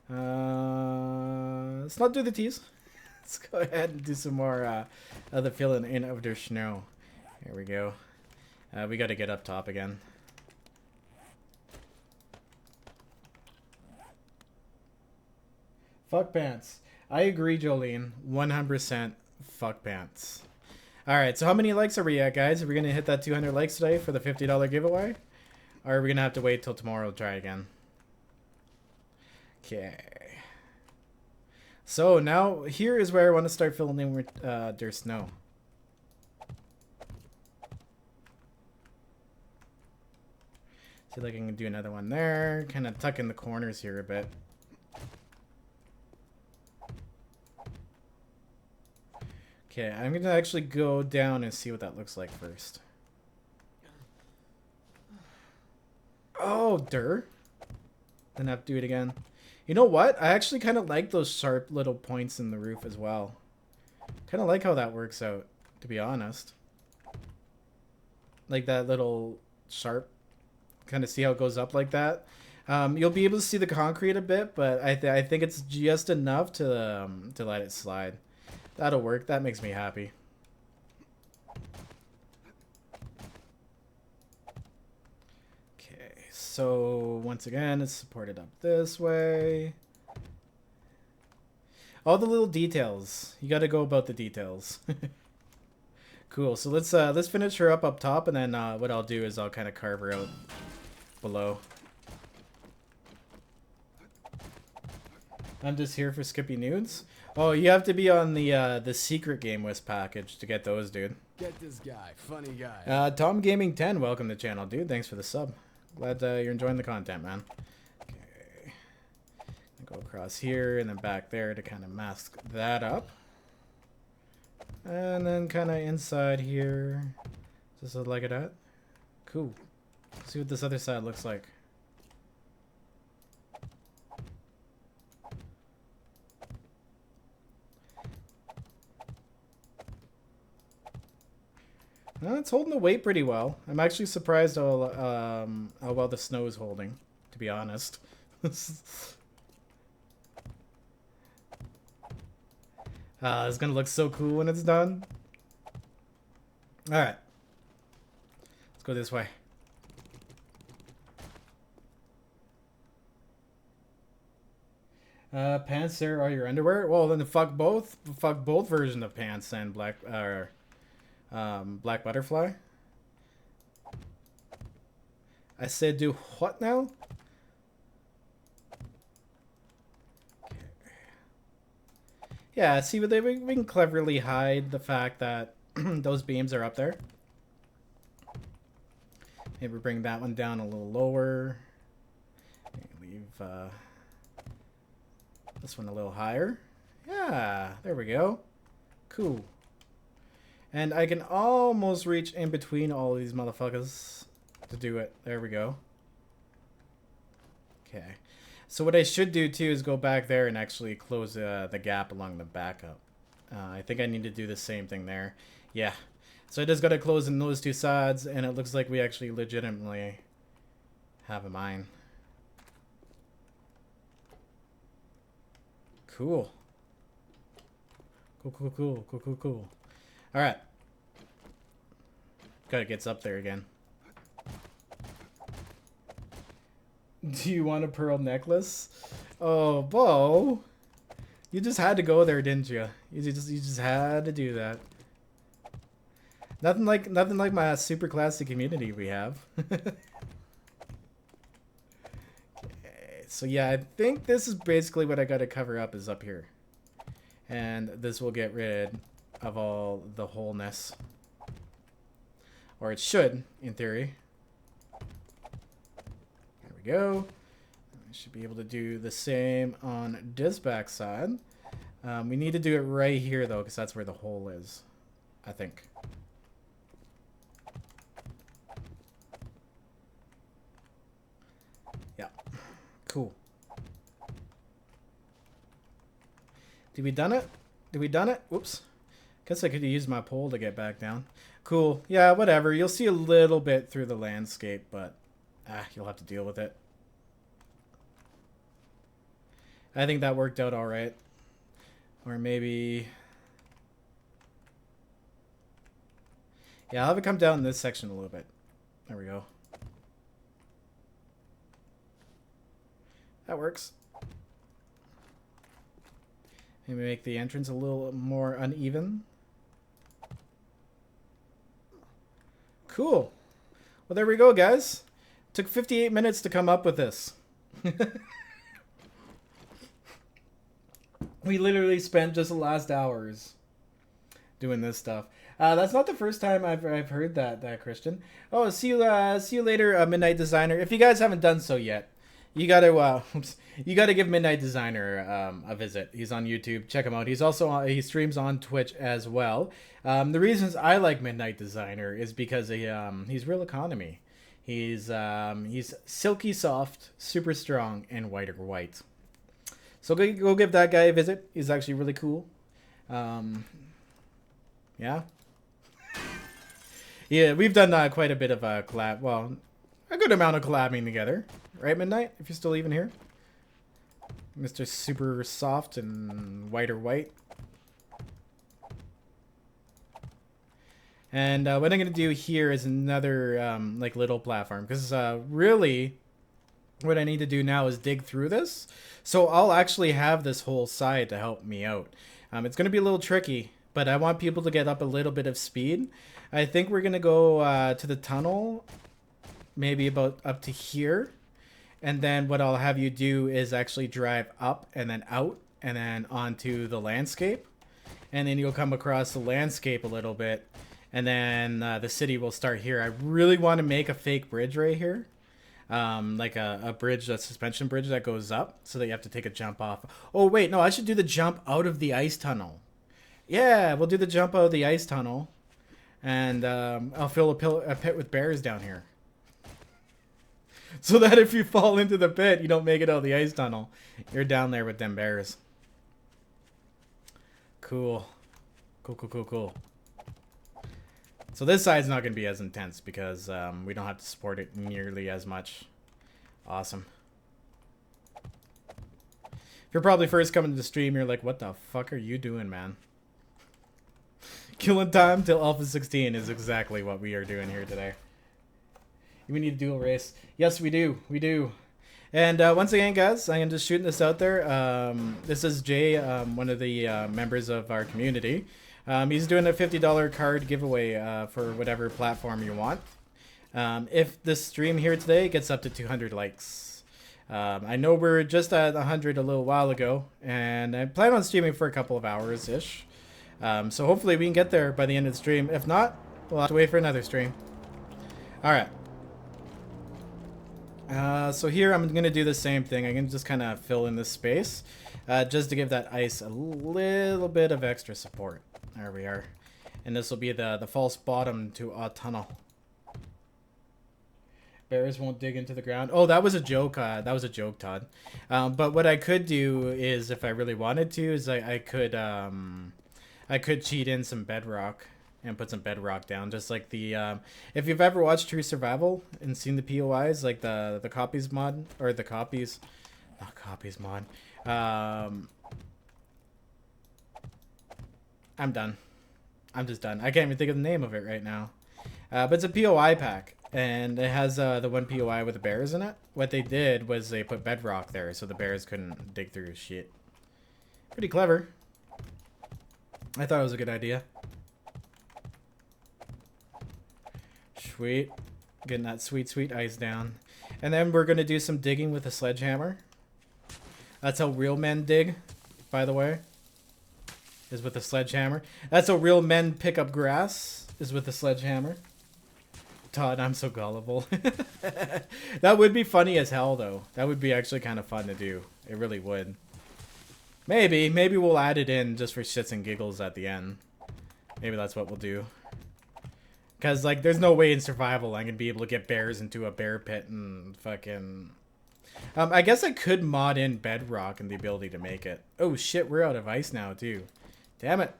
Let's not do the T's. Let's go ahead and do some more of the filling in of the snow. Here we go. We got to get up top again. Fuck pants. I agree, Jolene. 100% fuck pants. Alright, so how many likes are we at, guys? Are we going to hit that 200 likes today for the $50 giveaway? Or are we going to have to wait till tomorrow to try again? Okay. So now, here is where I want to start filling in with their snow. See if I can do another one there. Kind of tuck in the corners here a bit. Okay, I'm going to actually go down and see what that looks like first. Oh, dirt. Then I have to do it again. You know what? I actually kind of like those sharp little points in the roof as well. Kind of like how that works out, to be honest. Like that little sharp. Kind of see how it goes up like that. You'll be able to see the concrete a bit, but I think it's just enough to let it slide. That'll work. That makes me happy. Okay, so once again, it's supported up this way. All the little details. You got to go about the details. Cool. So let's finish her up top, and then what I'll do is I'll kind of carve her out below. I'm just here for Skippy nudes. Oh, you have to be on the secret game list package to get those, dude. Get this guy, funny guy. Tom Gaming 10, welcome to the channel, dude. Thanks for the sub. Glad you're enjoying the content, man. Okay, go across here and then back there to kind of mask that up, and then kind of inside here, just like that. Cool. Let's see what this other side looks like. It's holding the weight pretty well. I'm actually surprised how well the snow is holding, to be honest. It's gonna look so cool when it's done. Alright. Let's go this way. Pants, sir, are your underwear? Well, then fuck both. Fuck both versions of pants and black butterfly. I said do what now? Okay. Yeah, see, but we can cleverly hide the fact that those beams are up there. Maybe bring that one down a little lower. Leave this one a little higher. Yeah, there we go. Cool. And I can almost reach in between all of these motherfuckers to do it. There we go. Okay. So what I should do too is go back there and actually close the gap along the backup. I think I need to do the same thing there. Yeah. So I just got to close in those two sides, and it looks like we actually legitimately have a mine. Cool. Cool. Alright. Gotta get up there again. Do you want a pearl necklace? Oh, Bo. You just had to go there, didn't you? You just had to do that. Nothing like my super classy community we have. Okay, so yeah, I think this is basically what I gotta cover up is up here. And this will get rid of all the wholeness. Or it should, in theory. There we go. I should be able to do the same on this back side. We need to do it right here, though, because that's where the hole is, I think. Yeah. Cool. Did we done it? Did we done it? Whoops. Guess I could use my pole to get back down. Cool. Yeah, whatever. You'll see a little bit through the landscape, but you'll have to deal with it. I think that worked out all right. Or maybe... Yeah, I'll have it come down in this section a little bit. There we go. That works. Maybe make the entrance a little more uneven. Cool. Well, there we go, guys. Took 58 minutes to come up with this. We literally spent just the last hours doing this stuff. That's not the first time I've heard that Christian. Oh, see you later, Midnight Designer. If you guys haven't done so yet, you gotta give Midnight Designer a visit. He's on YouTube. Check him out. He's also he streams on Twitch as well. The reasons I like Midnight Designer is because he's real economy. He's silky soft, super strong, and white. So go give that guy a visit. He's actually really cool. Yeah. Yeah, we've done quite a bit of collab. Well, a good amount of collabing together. Right, Midnight? If you're still even here. Mr. Super Soft and white. And what I'm going to do here is another like little platform. Because really, what I need to do now is dig through this. So I'll actually have this whole side to help me out. It's going to be a little tricky, but I want people to get up a little bit of speed. I think we're going to go to the tunnel, maybe about up to here. And then what I'll have you do is actually drive up and then out and then onto the landscape. And then you'll come across the landscape a little bit. And then the city will start here. I really want to make a fake bridge right here. Like a bridge, a suspension bridge that goes up so that you have to take a jump off. Oh, wait, no, I should do the jump out of the ice tunnel. Yeah, we'll do the jump out of the ice tunnel. And I'll fill a pit with bears down here. So that if you fall into the pit, you don't make it out of the ice tunnel. You're down there with them bears. Cool. Cool. So this side's not going to be as intense because we don't have to support it nearly as much. Awesome. If you're probably first coming to the stream, you're like, what the fuck are you doing, man? Killing time till Alpha 16 is exactly what we are doing here today. We need a dual race. Yes, we do. We do. And once again, guys, I am just shooting this out there. This is Jay, one of the members of our community. He's doing a $50 card giveaway for whatever platform you want. If this stream here today gets up to 200 likes. I know we're just at 100 a little while ago, and I plan on streaming for a couple of hours-ish. So hopefully we can get there by the end of the stream. If not, we'll have to wait for another stream. Alright. So here I'm going to do the same thing. I'm going to just kind of fill in this space just to give that ice a little bit of extra support. There we are. And this will be the false bottom to a tunnel. Bears won't dig into the ground. Oh, that was a joke. That was a joke, Todd. But what I could do is, if I really wanted to, is I could cheat in some bedrock and put some bedrock down, just like the if you've ever watched True Survival and seen the POIs, like the copies mod, or the copies, not copies mod. I'm done. I'm just done. I can't even think of the name of it right now. But it's a POI pack, and it has the one POI with the bears in it. What they did was they put bedrock there so the bears couldn't dig through shit. Pretty clever. I thought it was a good idea. Sweet. Getting that sweet ice down. And then we're going to do some digging with a sledgehammer. That's how real men dig, by the way. Is with a sledgehammer. That's how real men pick up grass, is with a sledgehammer. Todd, I'm so gullible. That would be funny as hell, though. That would be actually kind of fun to do. It really would. Maybe we'll add it in just for shits and giggles at the end. Maybe that's what we'll do. Because, like, there's no way in survival I'm going to be able to get bears into a bear pit and fucking... I guess I could mod in bedrock and the ability to make it. Oh, shit, we're out of ice now, too. Damn it.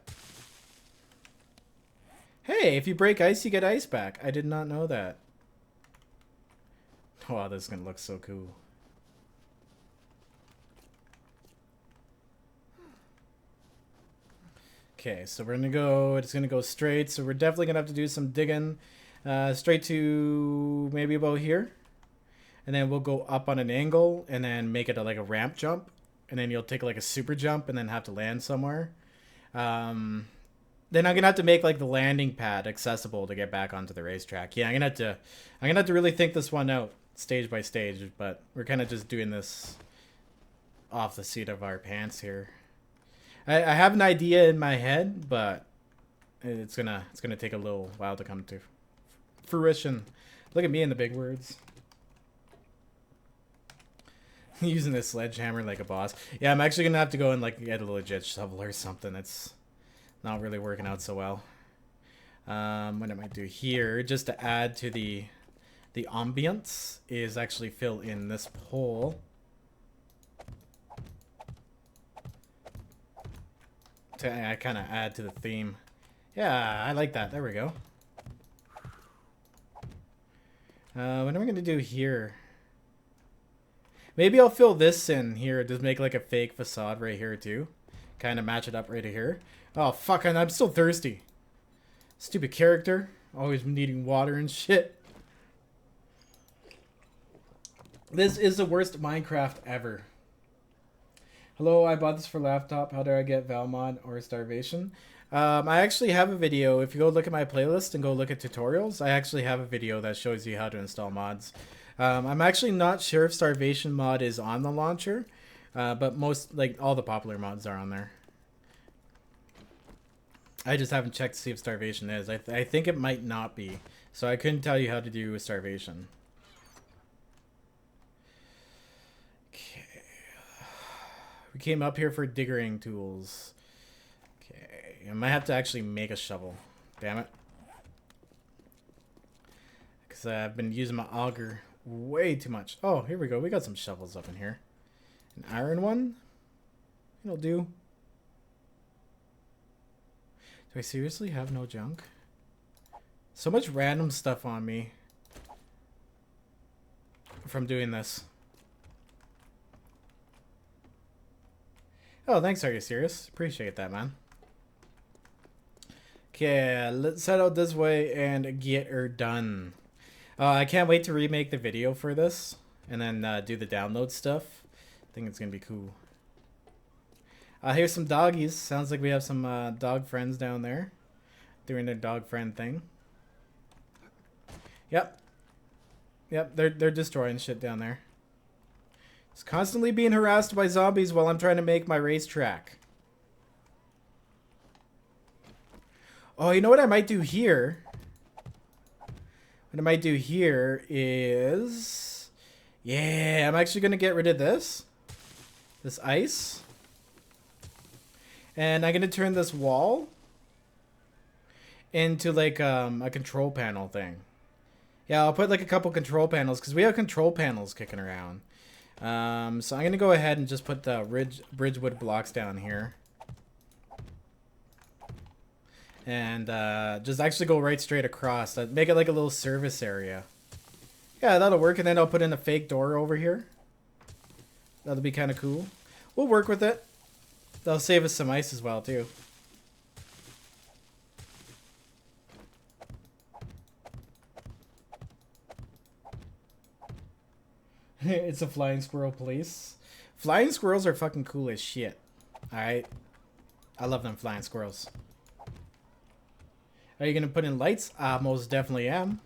Hey, if you break ice, you get ice back. I did not know that. Wow, this is going to look so cool. Okay, so we're gonna go. It's gonna go straight. So we're definitely gonna have to do some digging, straight to maybe about here, and then we'll go up on an angle and then make it like a ramp jump, and then you'll take like a super jump and then have to land somewhere. Then I'm gonna have to make like the landing pad accessible to get back onto the racetrack. Yeah, I'm gonna have to really think this one out stage by stage. But we're kind of just doing this off the seat of our pants here. I have an idea in my head, but it's gonna take a little while to come to fruition. Look at me in the big words. Using this sledgehammer like a boss. Yeah, I'm actually gonna have to go and like get a legit shovel or something. It's not really working out so well. What I might do here, just to add to the ambience, is actually fill in this pole. To kind of add to the theme. Yeah, I like that. There we go. What am I going to do here? Maybe I'll fill this in here. Just make like a fake facade right here too. Kind of match it up right here. Oh, fuck. I'm still thirsty. Stupid character. Always needing water and shit. This is the worst Minecraft ever. Hello, I bought this for laptop. How do I get Valmod or Starvation? I actually have a video. If you go look at my playlist and go look at tutorials, I actually have a video that shows you how to install mods. I'm actually not sure if Starvation mod is on the launcher, but most, like, all the popular mods are on there. I just haven't checked to see if Starvation is. I think it might not be, so I couldn't tell you how to do Starvation. We came up here for diggering tools. Okay, I might have to actually make a shovel. Damn it. Because I've been using my auger way too much. Oh, here we go. We got some shovels up in here. An iron one? It'll do. Do I seriously have no junk? So much random stuff on me from doing this. Oh, thanks, are you serious? Appreciate that, man. Okay, let's head out this way and get her done. I can't wait to remake the video for this and then do the download stuff. I think it's gonna be cool. Here's some doggies. Sounds like we have some dog friends down there doing their dog friend thing. Yep. Yep, they're destroying shit down there. It's constantly being harassed by zombies while I'm trying to make my racetrack. Oh, you know what I might do here? What I might do here is... Yeah, I'm actually going to get rid of this. This ice. And I'm going to turn this wall into like a control panel thing. Yeah, I'll put like a couple control panels because we have control panels kicking around. So I'm going to go ahead and just put the bridgewood blocks down here. And just actually go right straight across. Make it like a little service area. Yeah, that'll work. And then I'll put in a fake door over here. That'll be kind of cool. We'll work with it. That'll save us some ice as well, too. It's a flying squirrel police. Flying squirrels are fucking cool as shit. Alright. I love them flying squirrels. Are you gonna put in lights? Most definitely am.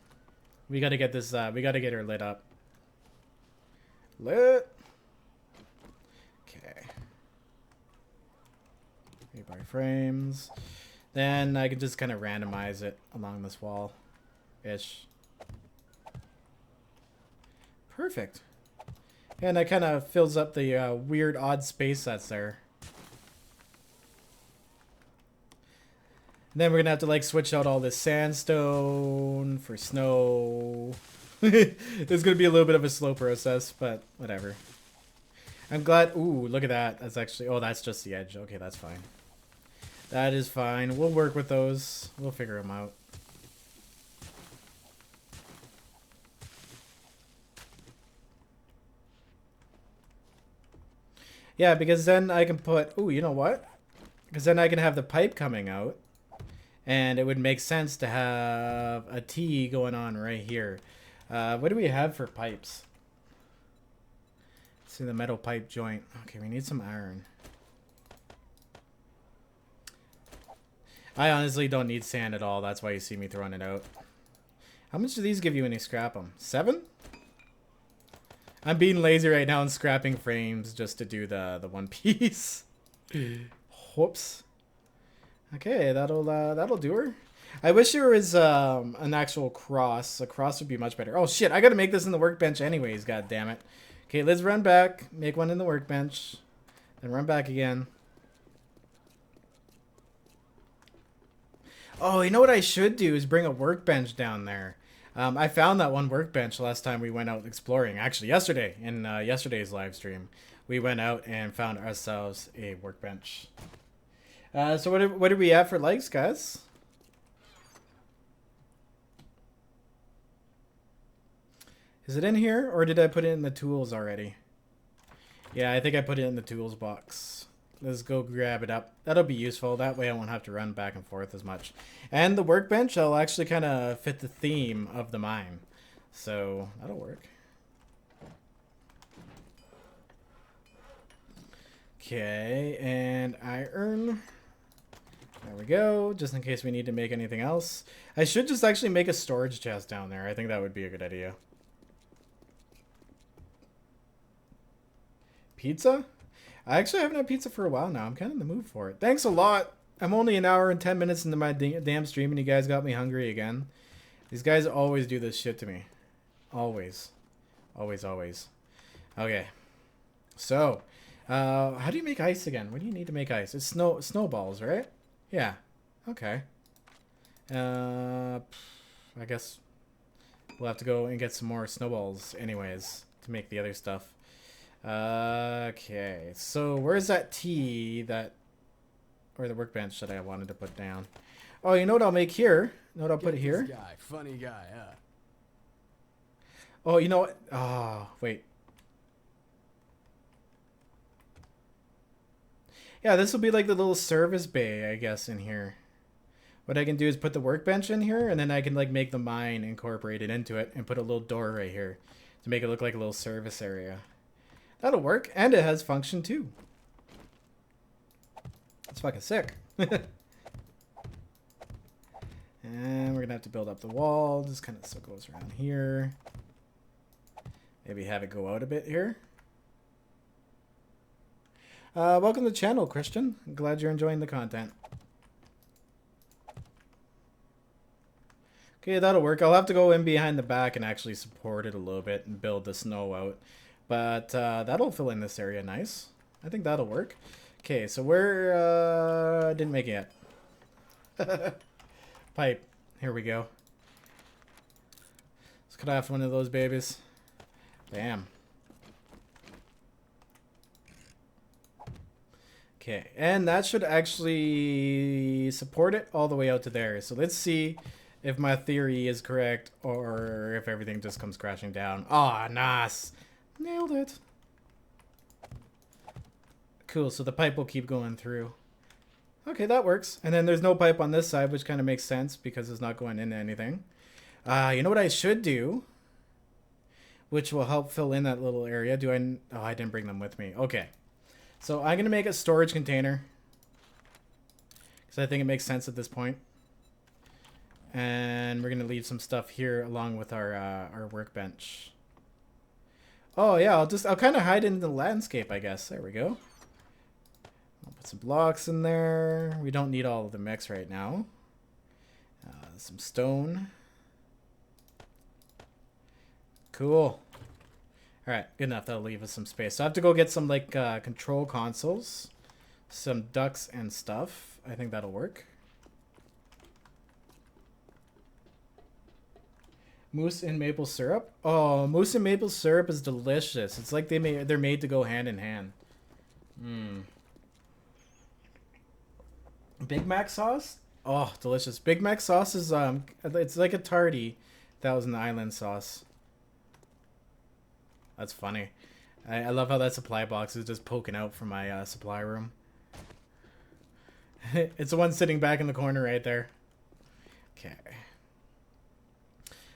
We gotta get this, we gotta get her lit up. Lit! Okay. Rebar frames. Then I can just kind of randomize it along this wall-ish. Perfect. And that kind of fills up the weird, odd space that's there. And then we're going to have to, like, switch out all this sandstone for snow. It's going to be a little bit of a slow process, but whatever. I'm glad... Ooh, look at that. That's actually... Oh, that's just the edge. Okay, that's fine. That is fine. We'll work with those. We'll figure them out. Yeah, because then I can put... Ooh, you know what? Because then I can have the pipe coming out. And it would make sense to have a T going on right here. What do we have for pipes? Let's see the metal pipe joint. Okay, we need some iron. I honestly don't need sand at all. That's why you see me throwing it out. How much do these give you when you scrap them? 7? I'm being lazy right now and scrapping frames just to do the one piece. Whoops. Okay, that'll do her. I wish there was an actual cross. A cross would be much better. Oh shit, I gotta make this in the workbench anyways, god damn it. Okay, let's run back, make one in the workbench, then run back again. Oh, you know what I should do is bring a workbench down there. I found that one workbench last time we went out exploring. Actually, yesterday, in yesterday's live stream. We went out and found ourselves a workbench. So what did we have for likes, guys? Is it in here, or did I put it in the tools already? Yeah, I think I put it in the tools box. Let's go grab it up. That'll be useful. That way I won't have to run back and forth as much. And the workbench will actually kind of fit the theme of the mine. So that'll work. Okay, and iron. There we go, just in case we need to make anything else. I should just actually make a storage chest down there. I think that would be a good idea. Pizza? I actually haven't had pizza for a while now. I'm kind of in the mood for it. Thanks a lot. I'm only an hour and 10 minutes into my damn stream and you guys got me hungry again. These guys always do this shit to me. Always. Always, always. Okay. So, how do you make ice again? What do you need to make ice? It's snowballs, right? Yeah. Okay. I guess we'll have to go and get some more snowballs anyways to make the other stuff. Okay. So where's that T that, or the workbench that I wanted to put down? Oh, you know what I'll make here? You know what I'll put here? Guy, funny guy, huh? Oh, you know what? Oh, wait. Yeah, this will be like the little service bay, I guess, in here. What I can do is put the workbench in here, and then I can like make the mine incorporated into it and put a little door right here to make it look like a little service area. That'll work, and it has function too. It's fucking sick. And we're gonna have to build up the wall. Just kind of so it goes around here. Maybe have it go out a bit here. Welcome to the channel, Christian. I'm glad you're enjoying the content. Okay, that'll work. I'll have to go in behind the back and actually support it a little bit and build the snow out. But that'll fill in this area nice. I think that'll work. Okay, so we're... didn't make it yet. Pipe. Here we go. Let's cut off one of those babies. Bam. Okay, and that should actually support it all the way out to there. So let's see if my theory is correct or if everything just comes crashing down. Ah, oh, nice. Nailed it. Cool, so the pipe will keep going through. Okay, that works. And then there's no pipe on this side, which kind of makes sense because it's not going into anything. You know what I should do? Which will help fill in that little area. Do I... Oh, I didn't bring them with me. Okay. So I'm going to make a storage container. Because I think it makes sense at this point. And we're going to leave some stuff here along with our workbench. Oh, yeah. I'll kind of hide it in the landscape, I guess. There we go. I'll put some blocks in there. We don't need all of the mix right now. Some stone. Cool. Alright, good enough. That'll leave us some space. So I have to go get some, like, control consoles. Some ducks and stuff. I think that'll work. Mousse and maple syrup. Oh, mousse and maple syrup is delicious. It's like they're made to go hand in hand. Mmm. Big Mac sauce? Oh, delicious. Big Mac sauce is, it's like a tardy Thousand Island sauce. That's funny. I love how that supply box is just poking out from my supply room. It's the one sitting back in the corner right there. Okay.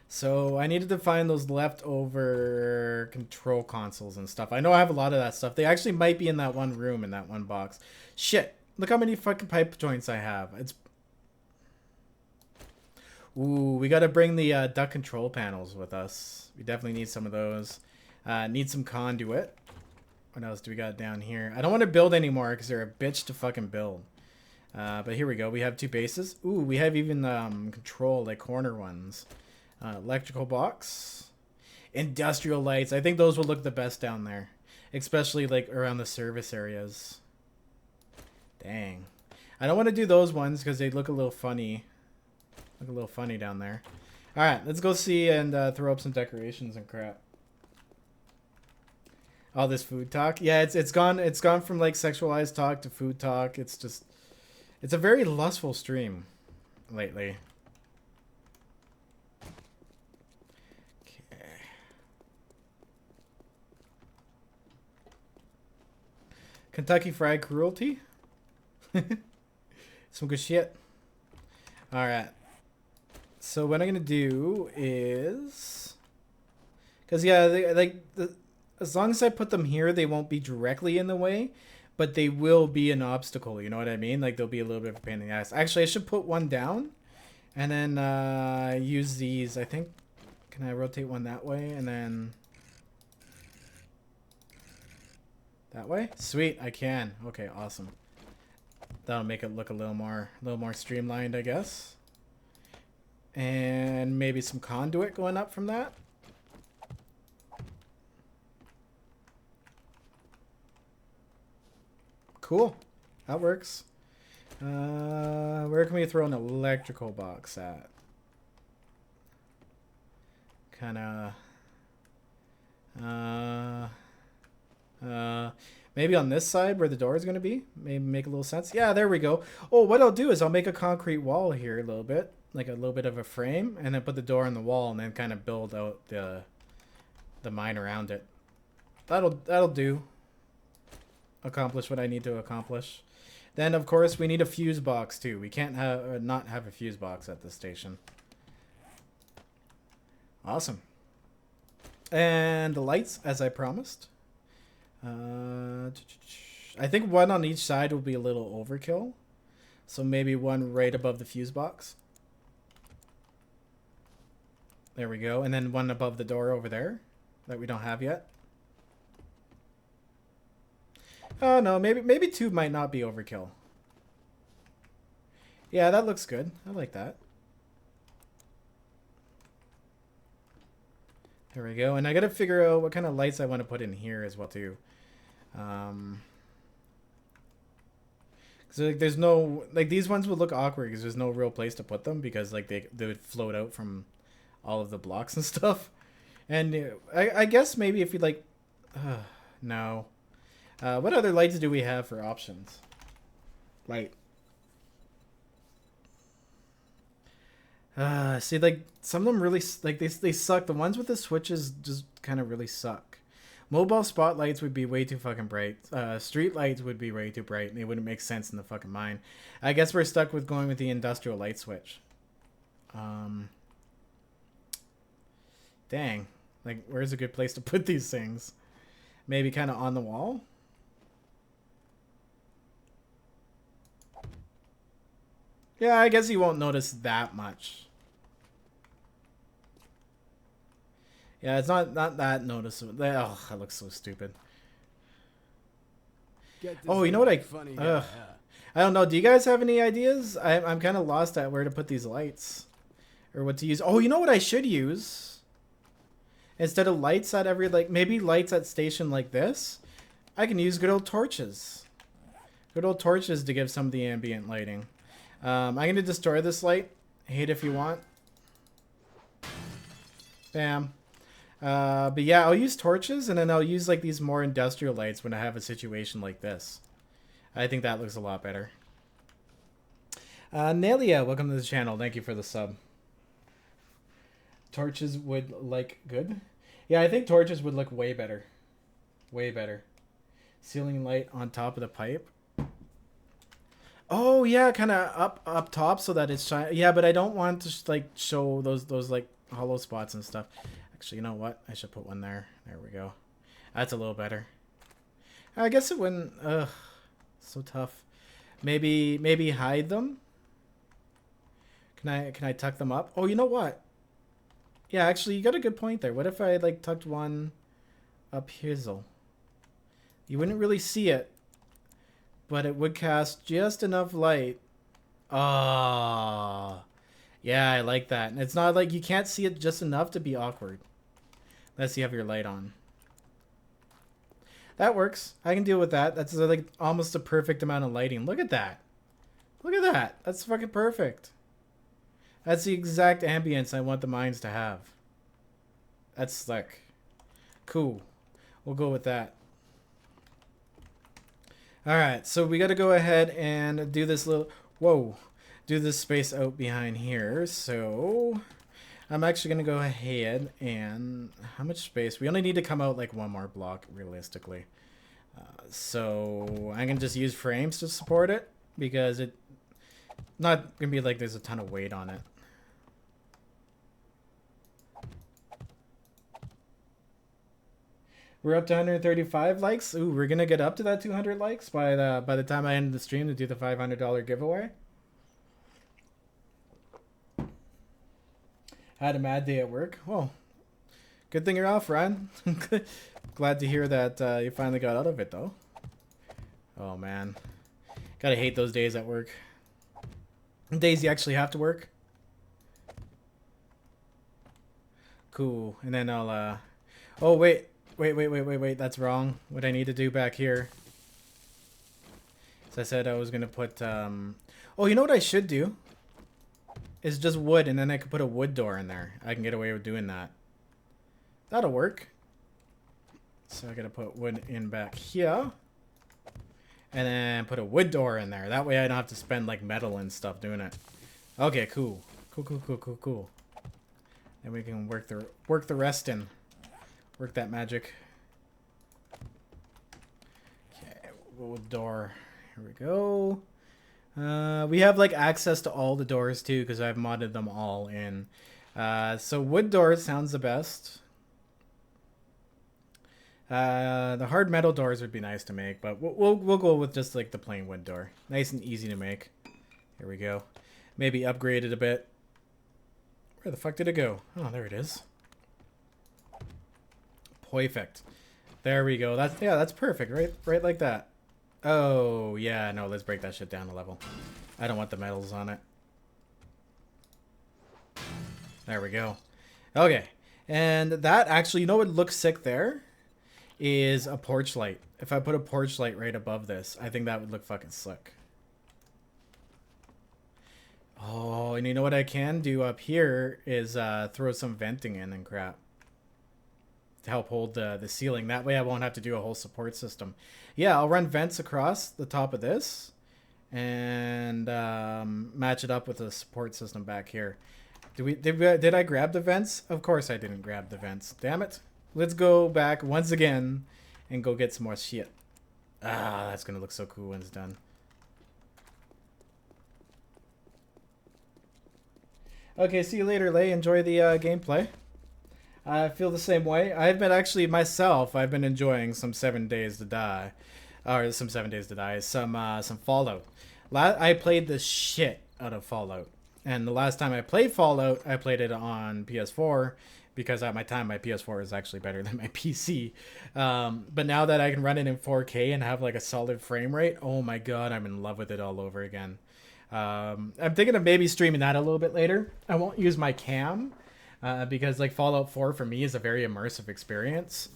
So I needed to find those leftover control consoles and stuff. I know I have a lot of that stuff. They actually might be in that one room in that one box. Shit. Look how many fucking pipe joints I have. It's... Ooh, we gotta bring the duct control panels with us. We definitely need some of those. Need some conduit. What else do we got down here? I don't want to build anymore because they're a bitch to fucking build. But here we go. We have 2 bases. Ooh, we have even control, like corner ones. Electrical box. Industrial lights. I think those will look the best down there. Especially like around the service areas. Dang. I don't want to do those ones because they look a little funny. Look a little funny down there. Alright, let's go see and throw up some decorations and crap. All this food talk. Yeah, it's gone from like sexualized talk to food talk. It's a very lustful stream lately. Okay. Kentucky Fried Cruelty. Some good shit. Alright. So what I'm gonna do is, because yeah, as long as I put them here, they won't be directly in the way, but they will be an obstacle. You know what I mean? Like they'll be a little bit of a pain in the ass. Actually, I should put one down, and then use these. I think. Can I rotate one that way and then that way? Sweet, I can. Okay, awesome. That'll make it look a little more streamlined, I guess. And maybe some conduit going up from that. Cool. That works. Where can we throw an electrical box at? Kind of... maybe on this side where the door is going to be. Maybe make a little sense. Yeah, there we go. Oh, what I'll do is I'll make a concrete wall here a little bit. Like a little bit of a frame. And then put the door on the wall and then kind of build out the mine around it. That'll do. Accomplish what I need to accomplish. Then, of course, we need a fuse box, too. We can't have not have a fuse box at this station. Awesome. And the lights, as I promised. I think one on each side will be a little overkill. So maybe one right above the fuse box. There we go. And then one above the door over there that we don't have yet. Oh, no. Maybe 2 might not be overkill. Yeah, that looks good. I like that. There we go. And I got to figure out what kind of lights I want to put in here as well, too. So like, there's no... Like, these ones would look awkward because there's no real place to put them because, like, they would float out from all of the blocks and stuff. And I guess maybe if you, like... no. What other lights do we have for options? Light. See, like, some of them really... Like, they suck. The ones with the switches just kind of really suck. Mobile spotlights would be way too fucking bright. Street lights would be way too bright. And they wouldn't make sense in the fucking mine. I guess we're stuck with going with the industrial light switch. Dang. Like, where's a good place to put these things? Maybe kind of on the wall? Yeah, I guess you won't notice that much. Yeah, it's not that noticeable. Oh, that looks so stupid. Oh, you know what I don't know. Do you guys have any ideas? I'm kind of lost at where to put these lights. Or what to use. Oh, you know what I should use? Instead of lights at every, like, maybe lights at station like this, I can use good old torches. Good old torches to give some of the ambient lighting. I'm going to destroy this light. Hate if you want. Bam. But yeah, I'll use torches, and then I'll use, like, these more industrial lights when I have a situation like this. I think that looks a lot better. Nelia, welcome to the channel. Thank you for the sub. Torches would like good. Yeah, I think torches would look way better. Way better. Ceiling light on top of the pipe. Oh yeah, kind of up top so that it's shiny. Yeah, but I don't want to like show those like hollow spots and stuff. Actually, you know what? I should put one there. There we go. That's a little better. I guess it wouldn't. Ugh, so tough. Maybe hide them. Can I tuck them up? Oh, you know what? Yeah, actually, you got a good point there. What if I like tucked one up here? You wouldn't really see it, but it would cast just enough light. Ah, yeah, I like that. And it's not like you can't see it just enough to be awkward. Unless you have your light on. That works. I can deal with that. That's like almost a perfect amount of lighting. Look at that. Look at that. That's fucking perfect. That's the exact ambience I want the mines to have. That's slick. Cool. We'll go with that. Alright, so we got to go ahead and do this little... Whoa. Do this space out behind here. So I'm actually going to go ahead and... How much space? We only need to come out like one more block, realistically. So I can just use frames to support it, because it's not going to be like there's a ton of weight on it. We're up to 135 likes. Ooh, we're gonna get up to that 200 likes by the time I end the stream to do the $500 giveaway. Had a mad day at work. Well, good thing you're off, Ryan. Glad to hear that you finally got out of it, though. Oh man, gotta hate those days at work. Days you actually have to work. Cool, and then I'll. Oh wait. Wait, that's wrong. What I need to do back here. So I said I was going to put... Oh, you know what I should do? Is just wood, and then I could put a wood door in there. I can get away with doing that. That'll work. So I got to put wood in back here. And then put a wood door in there. That way I don't have to spend like metal and stuff doing it. Okay, cool. Cool. And we can work the rest in. Work that magic. Okay, wood door. Here we go. We have like access to all the doors too, because I've modded them all in. So wood doors sounds the best. The hard metal doors would be nice to make, but we'll go with just like the plain wood door. Nice and easy to make. Here we go. Maybe upgrade it a bit. Where the fuck did it go? Oh, there it is. Perfect. There we go. That's perfect. Right like that. Oh, yeah. No, let's break that shit down a level. I don't want the metals on it. There we go. Okay. And that actually, you know what looks sick there? Is a porch light. If I put a porch light right above this, I think that would look fucking slick. Oh, and you know what I can do up here is throw some venting in and crap. To help hold the ceiling. That way I won't have to do a whole support system. Yeah, I'll run vents across the top of this and match it up with a support system back here. Did I grab the vents? Of course I didn't grab the vents. Damn it. Let's go back once again and go get some more shit. Ah, that's gonna look so cool when it's done. Okay, see you later, Lay. Enjoy the gameplay. I feel the same way. I've been actually myself. I've been enjoying some 7 Days to Die, or some 7 Days to Die. Some Fallout. I played the shit out of Fallout, and the last time I played Fallout, I played it on PS4 because at my time my PS4 is actually better than my PC. But now that I can run it in 4K and have like a solid frame rate, oh my god, I'm in love with it all over again. I'm thinking of maybe streaming that a little bit later. I won't use my cam. Because like Fallout 4 for me is a very immersive experience.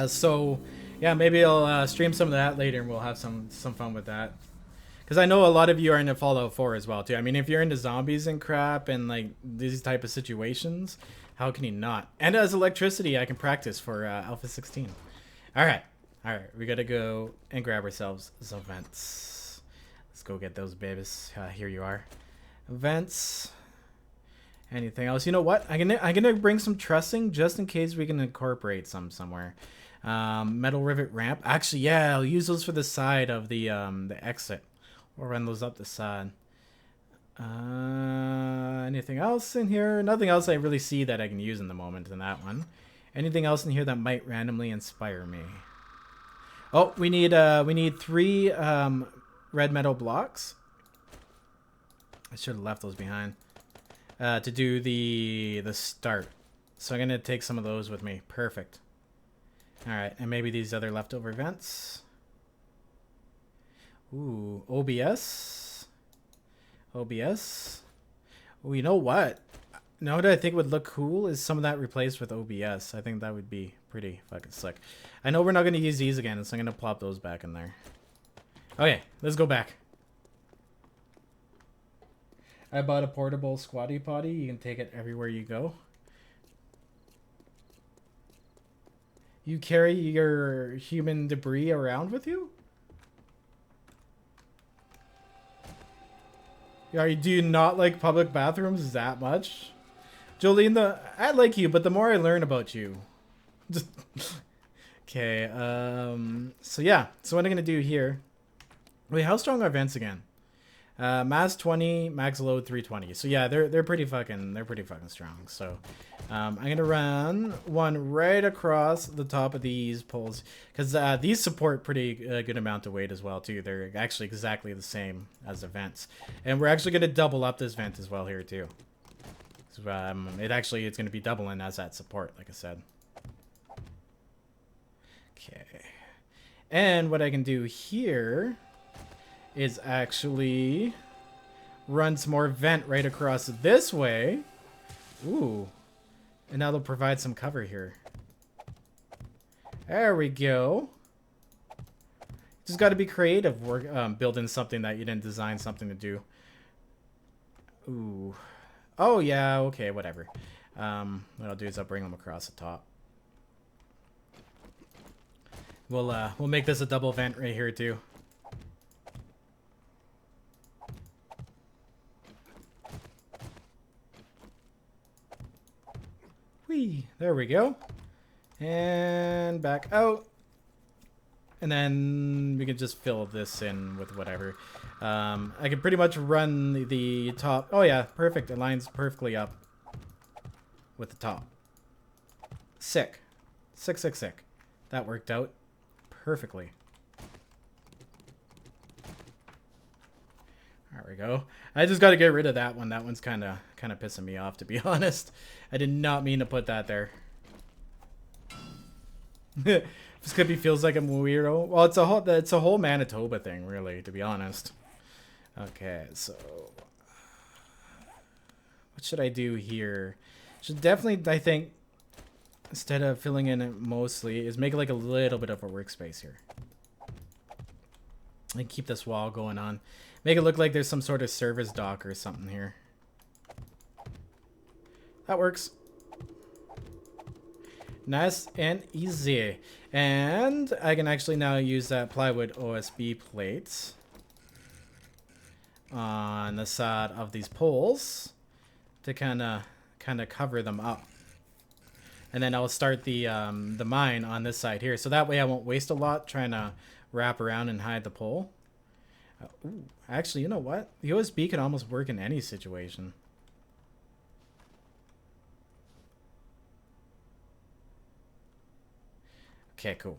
So yeah, maybe I'll stream some of that later and we'll have some fun with that. Because I know a lot of you are into Fallout 4 as well too. I mean, if you're into zombies and crap and like these type of situations, how can you not? And as electricity, I can practice for Alpha 16. All right, we gotta go and grab ourselves some vents. Let's go get those babies. Here you are, vents. Anything else? You know what? I'm gonna bring some trussing just in case we can incorporate some somewhere. Metal rivet ramp. Actually, yeah, I'll use those for the side of the exit. We'll run those up the side. Anything else in here? Nothing else I really see that I can use in the moment in that one. Anything else in here that might randomly inspire me? Oh, we need 3 red metal blocks. I should have left those behind. To do the start. So I'm gonna take some of those with me. Perfect. Alright, and maybe these other leftover vents. Ooh, OBS. OBS. Oh, you know what? Now what I think would look cool is some of that replaced with OBS. I think that would be pretty fucking slick. I know we're not going to use these again, so I'm going to plop those back in there. Okay, let's go back. I bought a portable squatty potty. You can take it everywhere you go. You carry your human debris around with you? Do you not like public bathrooms that much? Jolene, I like you, but the more I learn about you. Okay, so yeah. So what I'm going to do here. Wait, how strong are vents again? Mass 20, max load 320. So yeah, they're pretty fucking strong. So I'm gonna run one right across the top of these poles because these support pretty good amount of weight as well too. They're actually exactly the same as the vents, and we're actually gonna double up this vent as well here too. So, it's gonna be doubling as that support, like I said. Okay, and what I can do here is actually run some more vent right across this way. Ooh. And now they'll provide some cover here. There we go. Just got to be creative building something that you didn't design something to do. Ooh. Oh, yeah. Okay, whatever. What I'll do is I'll bring them across the top. We'll make this a double vent right here, too. Whee! There we go. And back out. And then we can just fill this in with whatever. I can pretty much run the top. Oh yeah, perfect. It lines perfectly up with the top. Sick. Sick, sick, sick. That worked out perfectly. There we go. I just got to get rid of that one. That one's kind of pissing me off, to be honest. I did not mean to put that there. This could be feels like I'm a weirdo. Well, it's a whole Manitoba thing, really, to be honest. Okay, so what should I do here? Should definitely, I think, instead of filling in it mostly, is make like a little bit of a workspace here. And keep this wall going on. Make it look like there's some sort of service dock or something here. That works. Nice and easy. And I can actually now use that plywood OSB plate on the side of these poles to kind of cover them up. And then I'll start the mine on this side here. So that way I won't waste a lot trying to wrap around and hide the pole. Ooh, actually, you know what? The OSB can almost work in any situation. Okay, cool.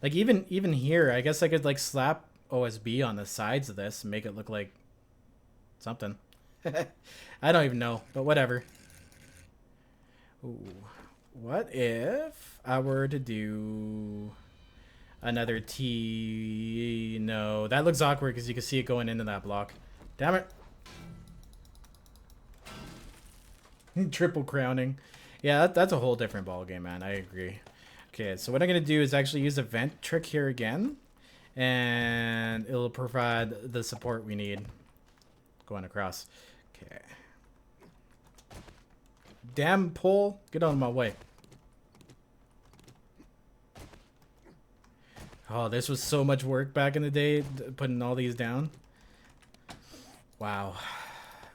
Like even here, I guess I could like slap OSB on the sides of this and make it look like something. I don't even know, but whatever. Ooh. What if I were to do another T? No, that looks awkward because you can see it going into that block. Damn it. Triple crowning. Yeah, that's a whole different ballgame, man. I agree. Okay, so what I'm going to do is actually use a vent trick here again. And it'll provide the support we need going across. Okay. Damn pole. Get out of my way. Oh, this was so much work back in the day, putting all these down. Wow.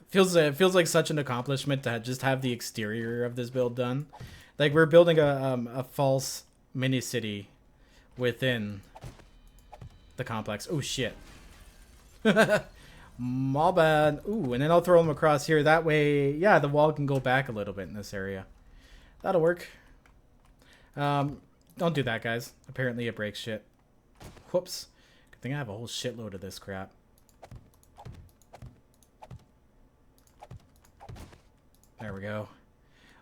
Feels like such an accomplishment to just have the exterior of this build done. Like we're building a false mini city within the complex. Oh shit. My bad. Ooh, and then I'll throw them across here. That way, yeah, the wall can go back a little bit in this area. That'll work. Don't do that, guys. Apparently it breaks shit. Whoops. Good thing I have a whole shitload of this crap. There we go.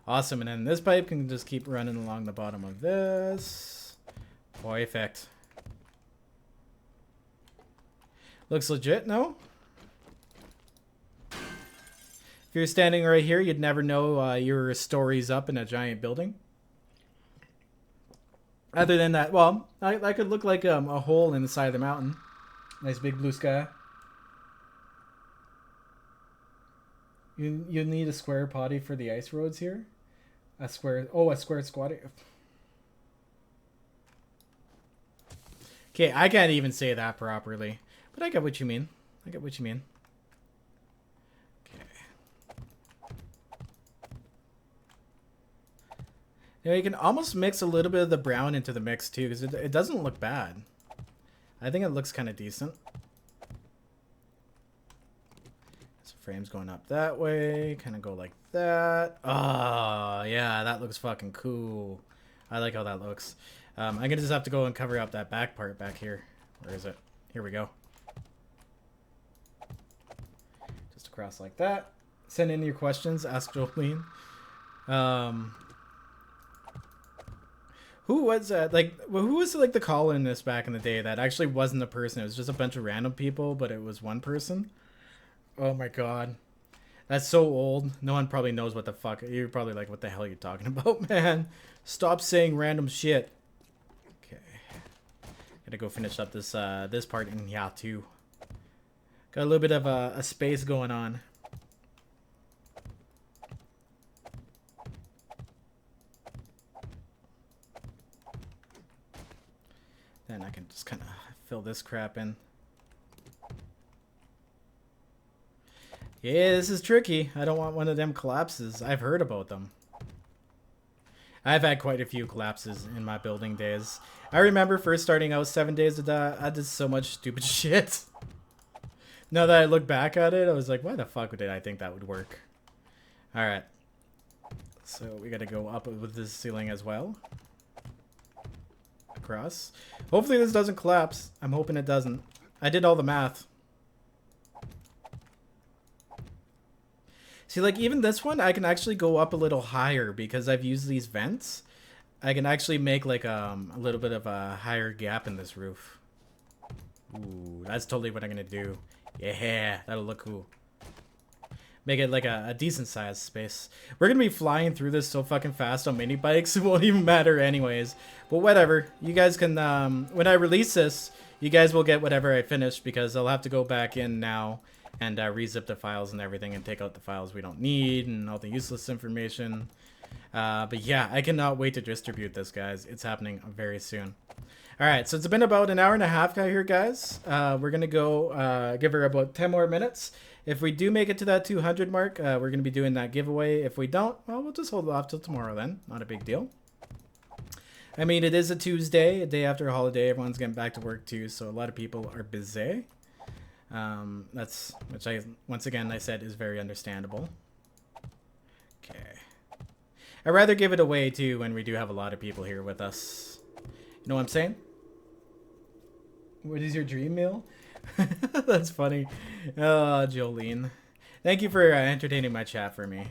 Awesome, and then this pipe can just keep running along the bottom of this. Perfect. Looks legit, no? If you're standing right here, you'd never know your story's up in a giant building. Other than that, well, I could look like a hole in the side of the mountain. Nice big blue sky. You need a square potty for the ice roads here. A square squatty. Okay, I can't even say that properly, but I get what you mean. I get what you mean. You know, you can almost mix a little bit of the brown into the mix too, because it doesn't look bad. I think it looks kind of decent. So frames going up that way, kind of go like that. Oh, yeah, that looks fucking cool. I like how that looks. I'm gonna just have to go and cover up that back part back here. Where is it? Here we go. Just across like that. Send in your questions. Ask Jolene. Who was that? Like, who was like the caller in this back in the day that actually wasn't a person? It was just a bunch of random people, but it was one person. Oh my god, that's so old. No one probably knows what the fuck. You're probably like, what the hell are you talking about, man? Stop saying random shit. Okay, gotta go finish up this this part in here too. Got a little bit of a space going on. Then I can just kind of fill this crap in. Yeah, this is tricky. I don't want one of them collapses. I've heard about them. I've had quite a few collapses in my building days. I remember first starting out 7 days to die. I did so much stupid shit. Now that I look back at it, I was like, why the fuck did I think that would work? Alright. So we gotta go up with this ceiling as well. Across. Hopefully this doesn't collapse. I'm hoping it doesn't. I did all the math. See, like, even this one, I can actually go up a little higher because I've used these vents. I can actually make, like, a little bit of a higher gap in this roof. Ooh, that's totally what I'm gonna do. Yeah, that'll look cool. Make it like a decent sized space. We're gonna be flying through this so fucking fast on mini bikes, it won't even matter anyways. But whatever, you guys can, when I release this, you guys will get whatever I finish, because I'll have to go back in now and rezip the files and everything and take out the files we don't need and all the useless information. But yeah, I cannot wait to distribute this, guys. It's happening very soon. Alright, so it's been about an hour and a half here, guys. We're gonna go give her about 10 more minutes. If we do make it to that 200 mark, we're going to be doing that giveaway. If we don't, well, we'll just hold off till tomorrow then. Not a big deal. I mean, it is a Tuesday, a day after a holiday. Everyone's getting back to work too, so a lot of people are busy. Which once again, I said is very understandable. Okay. I'd rather give it away too when we do have a lot of people here with us. You know what I'm saying? What is your dream meal? That's funny. Oh, Jolene. Thank you for entertaining my chat for me.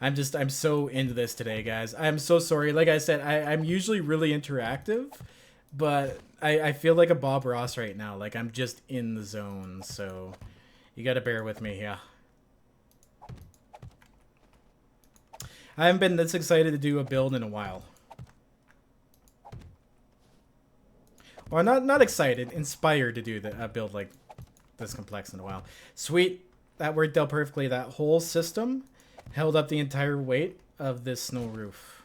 I'm so into this today, guys. I'm so sorry. Like I said, I'm usually really interactive, but I feel like a Bob Ross right now. Like, I'm just in the zone, so you gotta bear with me, yeah. I haven't been this excited to do a build in a while. Well, not excited, inspired to do a build like this complex in a while. Sweet, that worked out perfectly. That whole system held up the entire weight of this snow roof.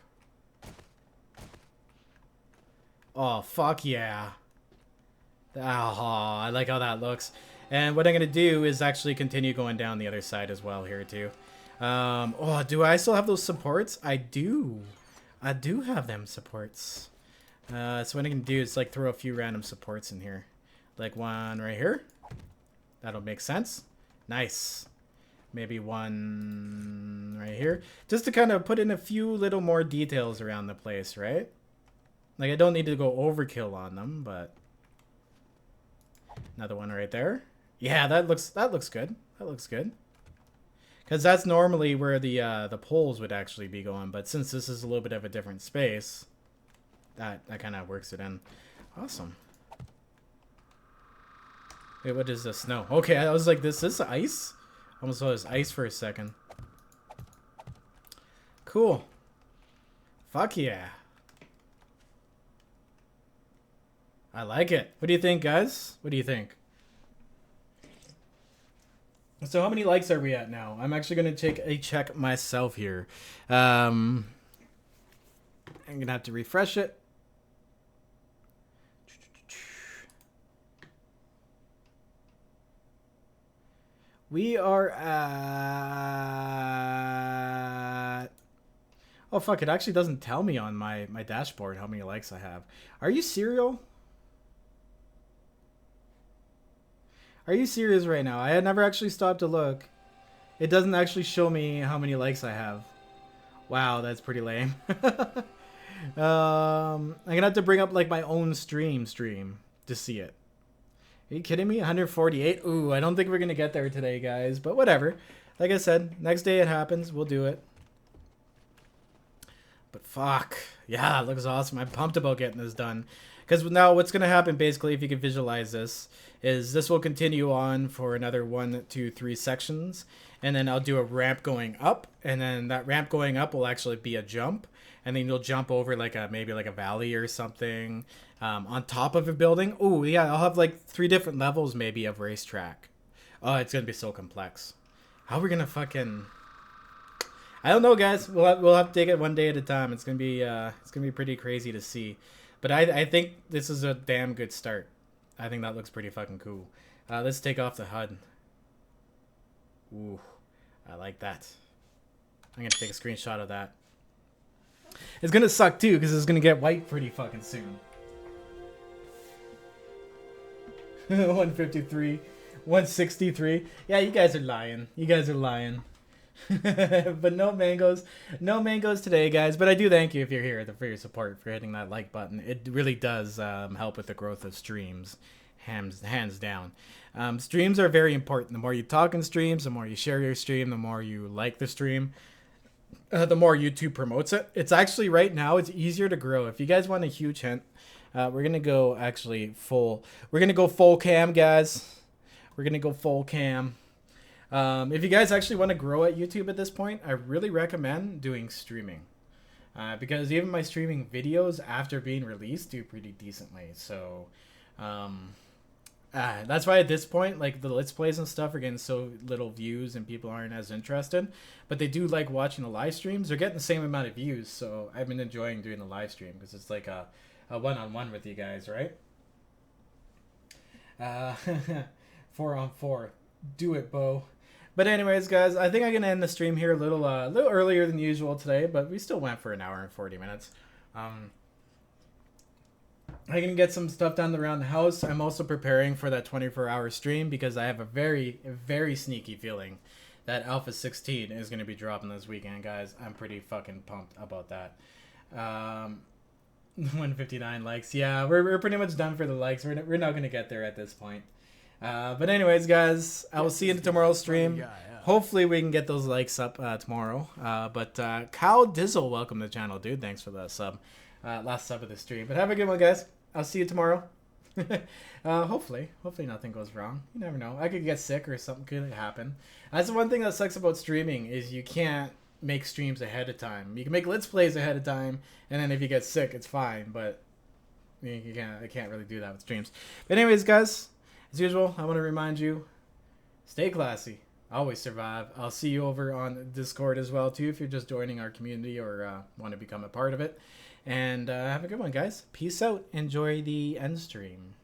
Oh, fuck yeah. Oh, I like how that looks. And what I'm going to do is actually continue going down the other side as well here too. Oh, do I still have those supports? I do. I do have them supports. So what I can do is like throw a few random supports in here. Like one right here. That'll make sense. Nice. Maybe one right here. Just to kind of put in a few little more details around the place, right? Like, I don't need to go overkill on them, but... Another one right there. Yeah, that looks good. That looks good. Because that's normally where the poles would actually be going, but since this is a little bit of a different space, that kind of works it in. Awesome. Wait, what is this? Snow. Okay, I was like, this is ice? I almost thought it was ice for a second. Cool. Fuck yeah. I like it. What do you think, guys? What do you think? So how many likes are we at now? I'm actually going to take a check myself here. I'm going to have to refresh it. We are at... Oh, fuck. It actually doesn't tell me on my dashboard how many likes I have. Are you serial? Are you serious right now? I had never actually stopped to look. It doesn't actually show me how many likes I have. Wow, that's pretty lame. I'm gonna have to bring up like my own stream to see it. Are you kidding me? 148? Ooh, I don't think we're gonna get there today, guys. But whatever. Like I said, next day it happens. We'll do it. But fuck. Yeah, it looks awesome. I'm pumped about getting this done. Because now what's going to happen, basically, if you can visualize this, is this will continue on for another 1, 2, 3 sections. And then I'll do a ramp going up. And then that ramp going up will actually be a jump. And then you'll jump over like maybe like a valley or something on top of a building. Oh, yeah, I'll have like 3 different levels maybe of Racetrack. Oh, it's going to be so complex. How are we going to fucking... I don't know, guys. We'll have to take it one day at a time. It's going to be pretty crazy to see. But I think this is a damn good start. I think that looks pretty fucking cool. Let's take off the HUD. Ooh, I like that. I'm going to take a screenshot of that. It's going to suck too, because it's going to get white pretty fucking soon. 153. 163. Yeah, you guys are lying. You guys are lying. But no mangoes today, guys. But I do thank you if you're here for your support, for hitting that like button. It really does help with the growth of streams, hands down. Streams are very important. The more you talk in streams, the more you share your stream, the more you like the stream, the more YouTube promotes it. It's actually right now it's easier to grow. If you guys want a huge hint, we're gonna go actually full. We're gonna go full cam, guys. We're gonna go full cam. If you guys actually want to grow at YouTube at this point, I really recommend doing streaming. Because even my streaming videos after being released do pretty decently. So, that's why at this point, like the Let's Plays and stuff are getting so little views and people aren't as interested. But they do like watching the live streams. They're getting the same amount of views. So I've been enjoying doing the live stream because it's like a one-on-one with you guys, right? 4-on-4. Do it, Bo. But anyways, guys, I think I'm going to end the stream here a little earlier than usual today, but we still went for an hour and 40 minutes. I'm going to get some stuff done around the house. I'm also preparing for that 24-hour stream because I have a very, very sneaky feeling that Alpha 16 is going to be dropping this weekend, guys. I'm pretty fucking pumped about that. 159 likes. Yeah, we're pretty much done for the likes. We're not going to get there at this point. But anyways, guys, I will see you in tomorrow's stream. Hopefully we can get those likes up tomorrow. But Kyle Dizzle, welcome to the channel, dude. Thanks for the sub. Last sub of the stream. But have a good one, guys. I'll see you tomorrow. Hopefully nothing goes wrong. You never know. I could get sick or something could happen. That's the one thing that sucks about streaming is you can't make streams ahead of time. You can make Let's Plays ahead of time, and then if you get sick, it's fine. But I can't really do that with streams. But anyways, guys. As usual, I want to remind you, stay classy, always survive. I'll see you over on Discord as well, too, if you're just joining our community or want to become a part of it. And have a good one, guys. Peace out. Enjoy the end stream.